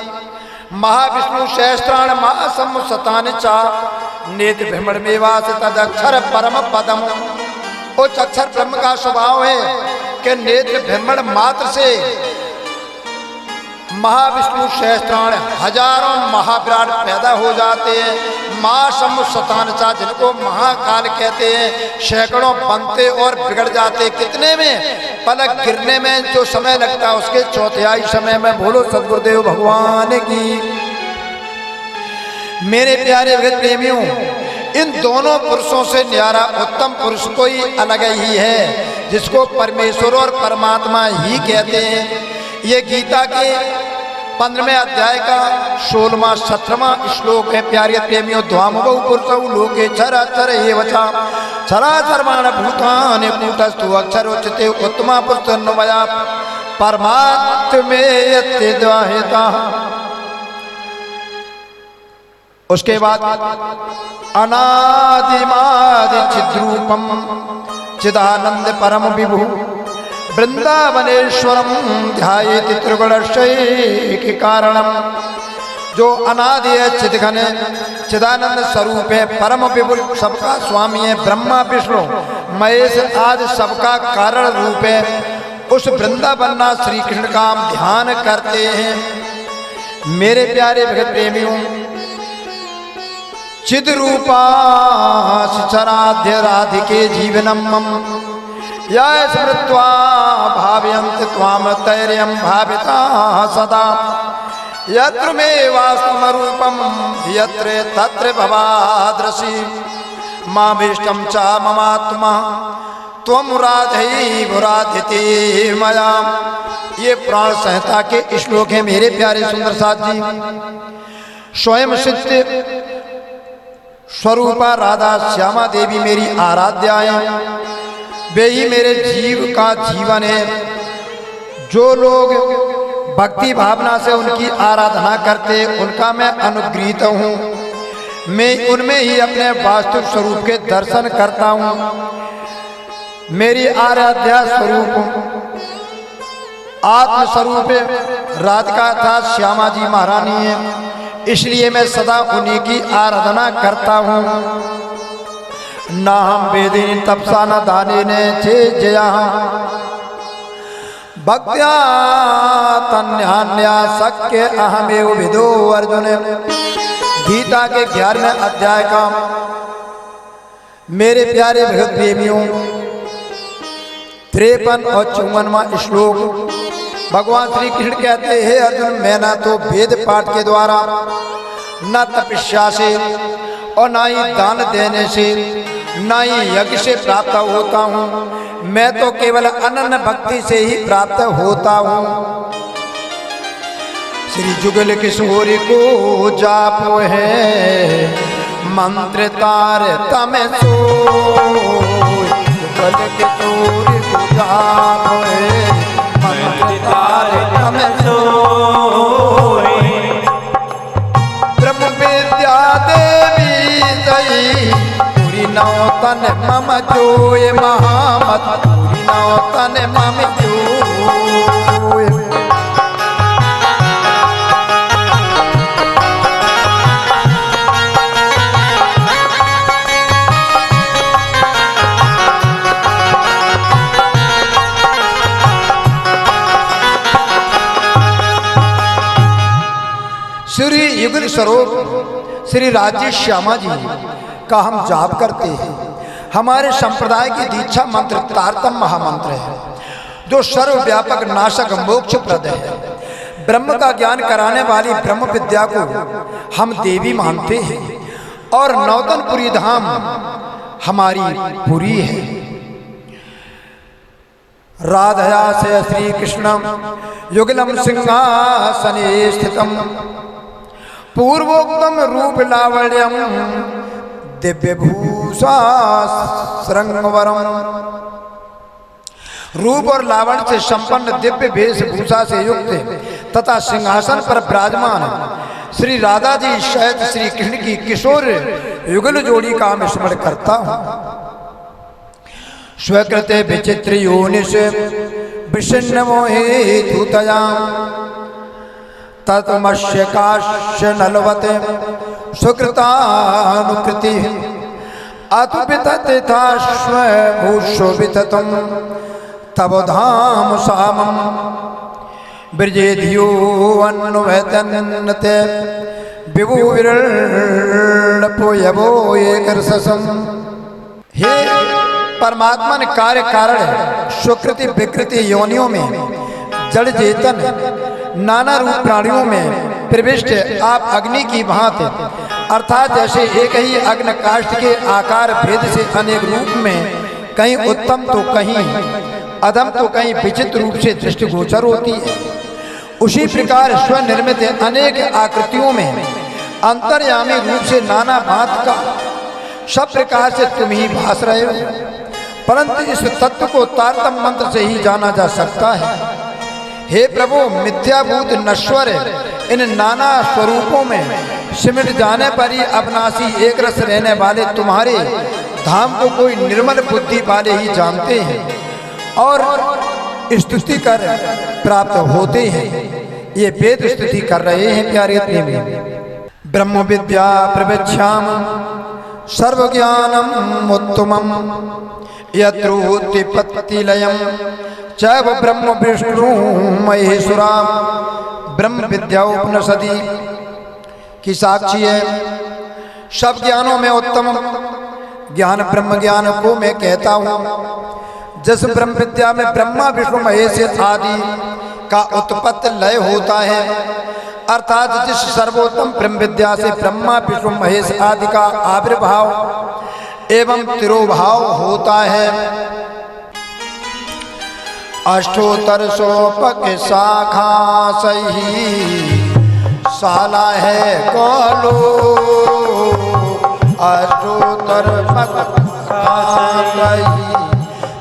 महाविष्णु सहस्त्राण महासमुशतानि चा नेत्र भ्रमण मेवास तद अक्षर परम पदम। उस अक्षर ब्रह्म का स्वभाव है कि नेत्र भ्रमण मात्र से महाविष्णु सहस्त्राण हजारों महाविराट पैदा हो जाते हैं। माँ समुशतानि चा, जिनको महाकाल कहते हैं, सैकड़ों बनते और बिगड़ जाते। कितने में? पलक गिरने में जो समय लगता है उसके चौथाई समय में। बोलो सद्गुरुदेव भगवान की। मेरे प्यारे भक्त प्रेमियों, इन दोनों पुरुषों से न्यारा उत्तम पुरुष कोई अलग ही है, जिसको परमेश्वर और परमात्मा ही कहते हैं। ये गीता के 15वें अध्याय का 16वां 17वां श्लोक है। प्यारे प्रेमियों, द्वामवौ पुरुषौ लोके क्षराक्षर एव च क्षरा सर्वाणि भूतानि कूटस्थो अक्षर उच्यते। उत्तमा पुरुषतन्वया परमात्मेत्य द्वाहिता। उसके बाद अनादिमादि चिद्रूपम चिदानंद परम विभु वृंदावनेश्वरम ध्यायेति त्रिगुणैक कारणम। जो अनादि है, चिदघन चिदानंद स्वरूप है, परम विभु सबका स्वामी है, ब्रह्मा विष्णु महेश आदि सबका कारण रूप है, उस वृंदावन श्री कृष्ण का हम ध्यान करते हैं। मेरे प्यारे भगत प्रेमियों, चिद रूपा चराध्य राधिके जीवनम मम या स्मृत्वा भावयन्ति त्वाम तैर्यं भाविता सदा यत्र मे वास्तवरूपम यत्र तत्र भवादृशि माभीष्टं च ममात्मा त्वं राधैव राध्यते मया। ये प्राण संहिता के श्लोक हैं मेरे प्यारे सुंदर साथ जी। स्वयं सिद्ध स्वरूपा राधा श्यामा देवी मेरी आराध्याएं, वे ही मेरे जीव का जीवन है। जो लोग भक्ति भावना से उनकी आराधना करते उनका मैं अनुग्रहीत हूँ। मैं उनमें ही अपने वास्तविक स्वरूप के दर्शन करता हूँ। मेरी आराध्या स्वरूप आत्म स्वरूप राधिका था श्यामा जी महारानी है, इसलिए मैं सदा उन्हीं की आराधना करता हूँ। ना हम वेदिनी तपसा न दाने ने चे जया भक्त्या तन्यान्या सक्य अहमेव विदो अर्जुन। गीता के 11वें अध्याय का मेरे प्यारे भगत प्रेमियों 53 और 54वां श्लोक भगवान श्री कृष्ण कहते हैं, हे अर्जुन, मैं ना तो वेद पाठ के द्वारा, न तपस्या से और ना ही दान देने से, ना ही यज्ञ से प्राप्त होता हूँ। मैं तो केवल अनन्य भक्ति से ही प्राप्त होता हूँ। श्री जुगल किशोर को जापो है मंत्र तार तमे सो। जुगल किशोर को जापो है मंत्र तार तमे सो। ब्रह्म विद्या देवी दई पूरी नौतन मम जोय महामत। पूरी नौतन मम जोय। श्री युगल स्वरूप श्री राज्य श्यामा जी का हम जाप करते हैं। हमारे संप्रदाय की दीक्षा मंत्र तारतम महामंत्र है, जो सर्वव्यापक नाशक मोक्षप्रद है। ब्रह्म का ज्ञान कराने वाली ब्रह्म विद्या को हम देवी मानते हैं और नौतनपुरी धाम हमारी पुरी है। राधया से श्री कृष्ण युगलम सिंहासने स्थितम पूर्वोक्तम रूप लावण्यम दिव्य भूषा श्रृंगवरम। रूप और लावण्य से संपन्न दिव्य वेशभूषा से युक्त तथा सिंहासन पर विराजमान श्री राधा जी सहित श्री कृष्ण की किशोर युगल जोड़ी का मैं स्मरण करता हूँ। स्वकृते विचित्र योनिष विषन्न मोहे धूतयाम तत्मश्य काश्य नलवते सुकृतानुकृति अतुपितते भूषोभितम तब धाम सामम ब्रजे धियो अन्वतन्नते विभु विरलपो यवो एकरसम। हे परमात्मा ने कार्य कारण सुकृति विकृति योनियों में जड़ चेतन नाना रूप प्राणियों में प्रविष्ट आप अग्नि की भांति, अर्थात जैसे एक ही अग्नि काष्ठ के आकार भेद से अनेक रूप में कहीं उत्तम तो कहीं अधम तो कहीं विचित्र रूप से दृष्टिगोचर होती है, उसी प्रकार स्वनिर्मित अनेक आकृतियों में अंतर्यामी रूप से नाना भांत का सब प्रकार से तुम ही भास रहे हो। परंतु इस तत्व को तारतम मंत्र से ही जाना जा सकता है। हे प्रभु, मिथ्याभूत नश्वर इन नाना स्वरूपों में सिमट जाने पर ही अविनाशी एक रस रहने वाले तुम्हारे धाम को कोई निर्मल बुद्धि वाले ही जानते हैं और स्तुति कर प्राप्त होते हैं। ये वेद स्तुति कर रहे हैं प्यारे प्रेमी। ब्रह्म विद्या प्रवेश्याम सर्व ज्ञानम उत्तमम यत्रोत्पत्तिलयं चैव ब्रह्म विष्णु महेश्वरा ब्रह्म विद्या उपनिषदि की साक्षी है। सब ज्ञानों में उत्तम ज्ञान ब्रह्म ज्ञान को मैं कहता हूँ। जिस ब्रह्म विद्या में ब्रह्मा विष्णु महेश आदि का उत्पत्ति लय होता है, अर्थात जिस सर्वोत्तम ब्रह्म विद्या से ब्रह्मा विष्णु महेश आदि का आविर्भाव एवं तिरोभाव होता है, अष्टोत्तर सोपक शाखा सही साला है कोलो। अष्टोत्तर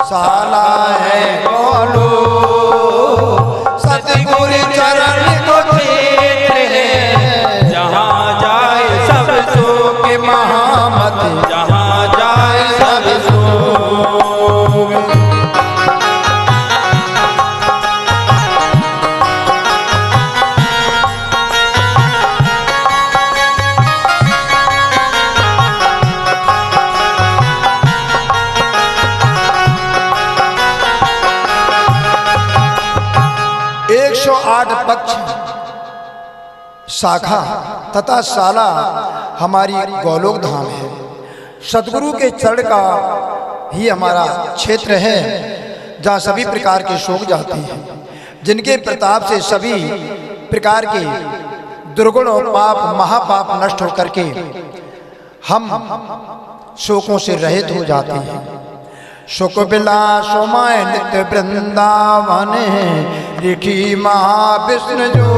साला है कोलो। सतगुरु चरण को क्षेत्र है, जहाँ जाए सब सो के महामत जहाँ जाए सब सोग। आठ पक्ष शाखा तथा साला हमारी गोलोक धाम है। सतगुरु के चरण का ही हमारा क्षेत्र है, जहाँ सभी प्रकार के शोक जाते हैं, जिनके प्रताप से सभी प्रकार के दुर्गुण और पाप महापाप नष्ट होकर के हम शोकों से रहित हो जाते हैं। सुख विलासोमय नित्य वृंदावन ऋषि महाविष्णु जो।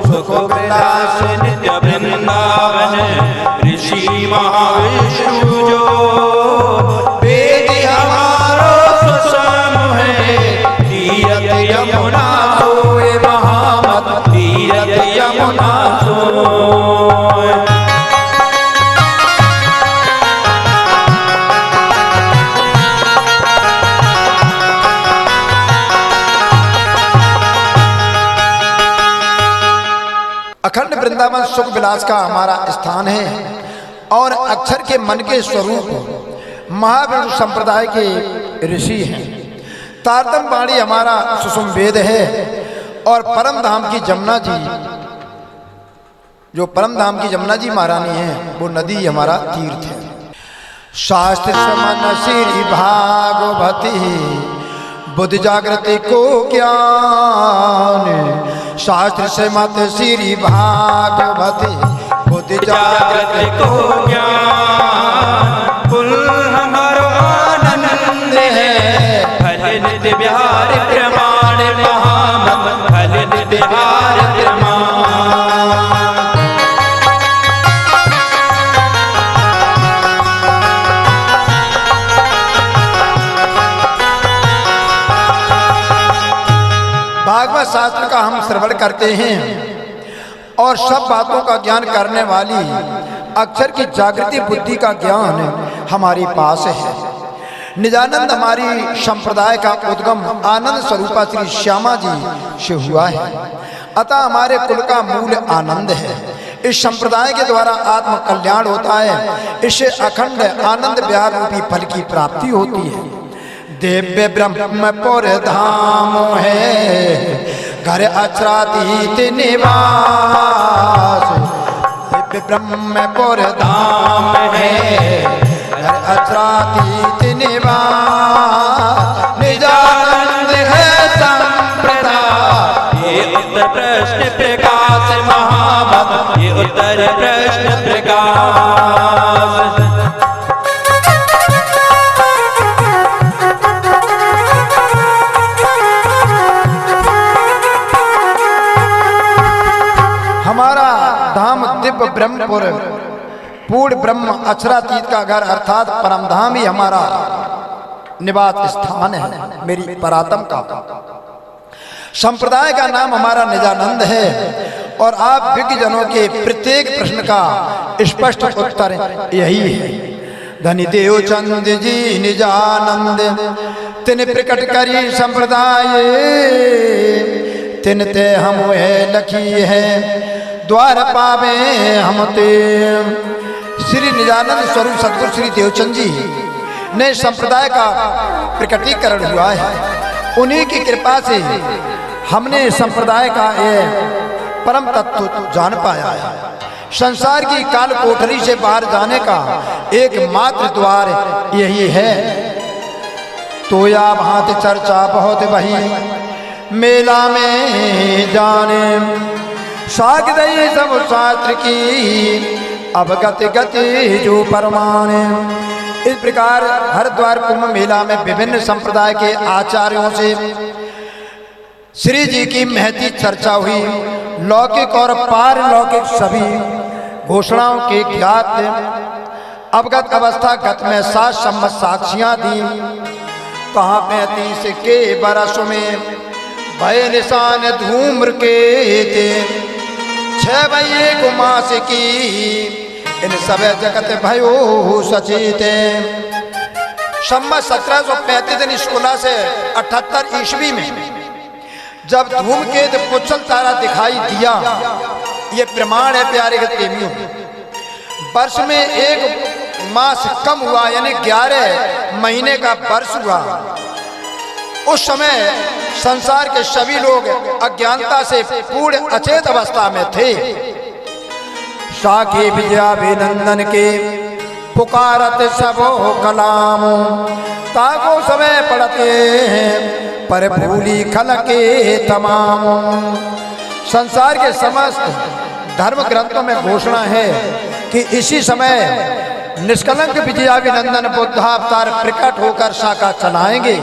सुख विलास नित्य वृंदावन ऋषि महाविष्णु जो। वेद हमारो सुसम है तीरथ यमुना सोए महामत तीरथ यमुना सोए। अखंड वृंदावन सुख विलास का हमारा स्थान है और अक्षर के मन के स्वरूप महाविष्णु संप्रदाय के ऋषि हैं। तारतम वाणी हमारा सुषुम वेद है और परम धाम की जमुना जी, जो परम धाम की जमुना जी महारानी है, वो नदी हमारा तीर्थ है। शास्त्र समन श्री भागवती बुद्ध जागृति को ज्ञान। शास्त्र से मत श्री भागवती बुद्ध जागृति को ज्ञान। कुल हमारो आनंद है फल नित्य विहार प्रमाण महामत फल नित्य विहार प्रमाण। भागवत शास्त्र का हम श्रवण करते हैं और सब बातों का ज्ञान करने वाली अक्षर की जागृति बुद्धि का ज्ञान हमारे पास है। निजानंद हमारी संप्रदाय का उद्गम आनंद स्वरूपा श्री श्यामा जी से हुआ है, अतः हमारे कुल का मूल आनंद है। इस संप्रदाय के द्वारा आत्म कल्याण होता है, इससे अखंड आनंद विहार रूपी फल की प्राप्ति होती है। दिव्य ब्रह्मपुर धाम है घर अक्षरातीत निवास। दिव्य ब्रह्मपुर धाम है घर अक्षरातीत निवास। निजानंद है संप्रदाय ये उत्तर प्रश्न प्रकाश महामत ये उत्तर प्रश्न प्रकाश। हमारा धाम दिव्य ब्रह्मपुर पूर्ण ब्रह्म अक्षरातीत का घर अर्थात परम धाम ही हमारा निवास स्थान है। मेरी परातम का संप्रदाय का नाम हमारा निजानंद है और आप विज्ञजनों के प्रत्येक प्रश्न का स्पष्ट उत्तर यही है। धनी देव चंद जी निजानंद तिन प्रकट करी संप्रदाय। तिन ते हम है लखी है द्वार पावे हम ते। श्री निजानंद स्वरूप सतगुरु श्री देवचंद जी नए संप्रदाय का प्रकटीकरण हुआ है। उन्हीं की कृपा से हमने संप्रदाय का ये परम तत्व जान पाया है। संसार की काल कोठरी से बाहर जाने का एकमात्र द्वार यही है। तो या भांति चर्चा बहुत वही मेला में जाने, साग दई सब शास्त्र की अब गति गति जो परमाने। इस प्रकार हरिद्वार कुंभ मेला में विभिन्न संप्रदाय के आचार्यों से श्री जी की महती चर्चा हुई। लौकिक और पारलौकिक सभी घोषणाओं के ज्ञात अवगत अवस्था गत में 7 सम्मत साक्षियां दी। कहाँ 35 के बरस में भय निशान धूम्र के थे, 6 भये गुमास की इन सब जगत भयो सचेत। सम्मत 1735 16 से 78 ईस्वी में जब धूमकेतु पुच्छल तारा दिखाई दिया, ये प्रमाण है प्यारे के प्रेमियों। वर्ष में 1 मास कम हुआ, यानी 11 महीने का वर्ष हुआ। उस समय संसार के सभी लोग अज्ञानता से पूर्ण अचेत अवस्था में थे। साखी विजयाभिनंदन के पुकारत सबो कलाम, ताको समय पढ़ते हैं पर भूली खल के तमाम। संसार के समस्त धर्म ग्रंथों में घोषणा है कि इसी समय निष्कलंक विजयाभिनंदन बुद्धावतार प्रकट होकर शाखा चलाएंगे।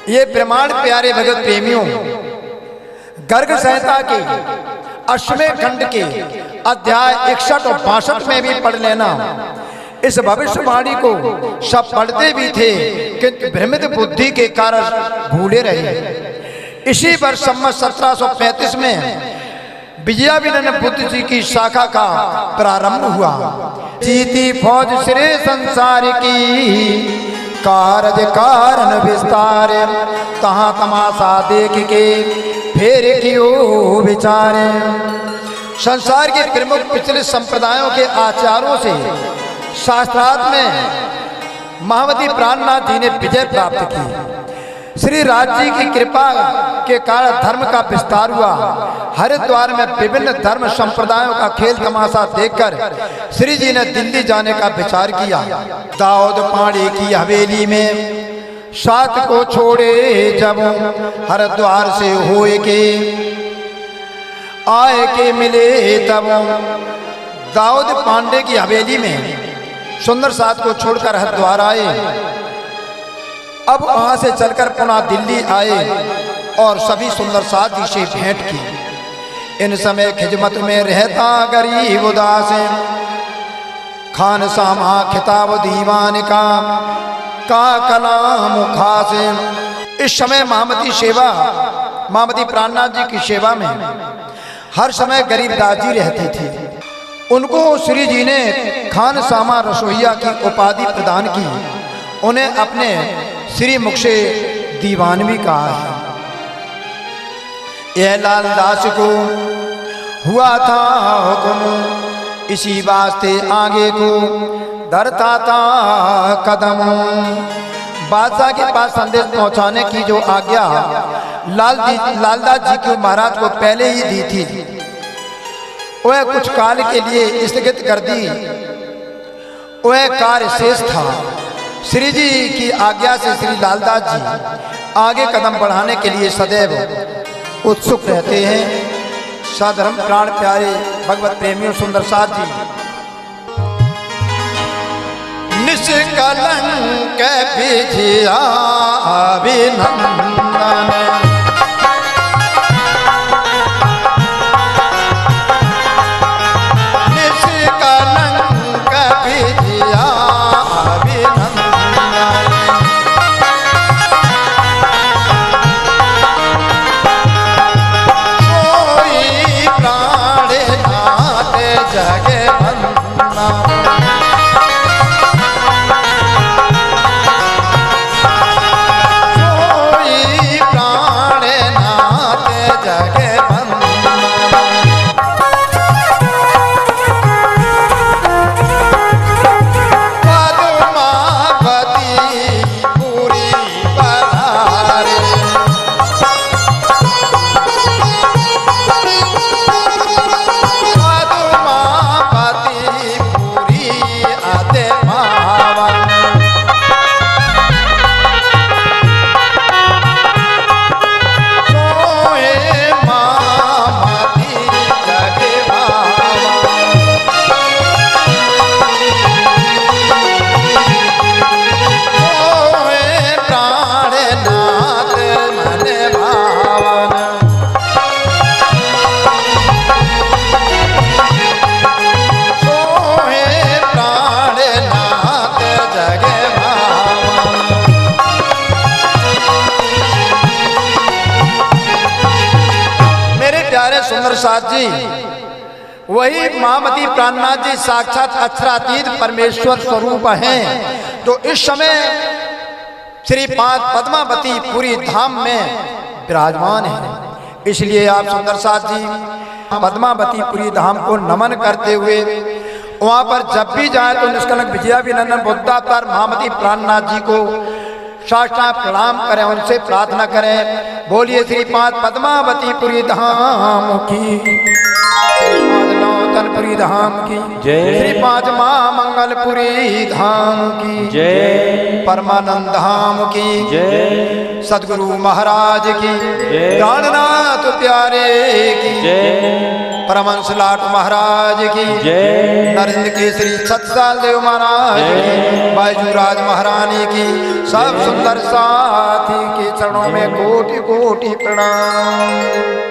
ये प्रमाण प्यारे भगत प्रेमियों गर्ग संहिता के 8वें खंड के अध्याय 61 और 62 में भी पढ़ लेना। इस भविष्यवाणी को सब पढ़ते भी थे किंतु भ्रमित बुद्धि के कारण भूले रहे। इसी वर्ष सम्मत 1735 में विजयाभिनंदन बुद्ध जी की शाखा का प्रारंभ हुआ। जीती फौज श्री संसार की कारज कारण विस्तार, तहाँ तमाशा देख के फेर कियो विचारे। संसार के प्रमुख पिछले संप्रदायों के आचार्यों से शास्त्रार्थ में महामती प्राणनाथ जी ने विजय प्राप्त की। श्री राज जी की कृपा के कारण धर्म का विस्तार हुआ। हरिद्वार में विभिन्न धर्म संप्रदायों का खेल तमाशा देखकर श्री जी ने दिल्ली जाने का विचार किया। दाऊद पाड़ी की हवेली में 7 को छोड़े जब हरिद्वार से होए के आए के मिले तब। दाऊद पांडे की हवेली में सुंदर साथ को छोड़कर हरिद्वार आए। अब वहां से चलकर पुनः दिल्ली आए और सभी सुंदर साथ जी से भेंट की। इन समय खिजमत में रहता गरीब उदास, खान सामा खिताब दीवान का कलाम खास। इस समय महामती प्राणनाथ जी की सेवा में हर समय गरीबदास जी रहते थे। उनको श्री जी ने खान सामा रसोईया की उपाधि प्रदान की। उन्हें अपने श्री मुख से दीवान भी कहा है। यह लालदास को हुआ था हुक्म, इसी वास्ते आगे को धरता था कदम। बादशाह के पास संदेश पहुंचाने की जो आज्ञा लालदास जी को महाराज को पहले ही दी थी, वह कुछ काल के लिए स्थगित कर दी। वह कार्य शेष था। श्री जी की आज्ञा से श्री लालदास जी आगे कदम बढ़ाने के लिए सदैव उत्सुक रहते हैं। साधर्म प्राण प्यारे भगवत प्रेमियों सुंदर साथ जी, निष्कलंक विजयाभिनंदन, साथ जी, वही महामती प्राणनाथ जी साक्षात अक्षरातीत परमेश्वर स्वरूप हैं, जो इस समय श्री पांच पद्मावती पुरी धाम में विराजमान है। इसलिए आप सुंदर साथ जी पद्मावती पुरी धाम को नमन करते हुए वहां पर जब भी जाए तो निष्कलंक विजयाभिनंदन बुद्धावतार महामती प्राणनाथ जी को साष्टांग प्रणाम करें, उनसे प्रार्थना करें। बोलिए श्री पांच पद्मावती पुरी धाम की, नौतनपुरी धाम की जय, श्री पांच मां मंगलपुरी धाम की जय, परमानंद धाम की जय, सदगुरु महाराज की जय, प्राणनाथ प्यारे की जय, परमहंस लाट महाराज की जय, नरेंद्र केसरी सतसाल देव महाराज की, बायजूराज महारानी की, सब सुंदर साथी के चरणों में कोटि कोटि प्रणाम।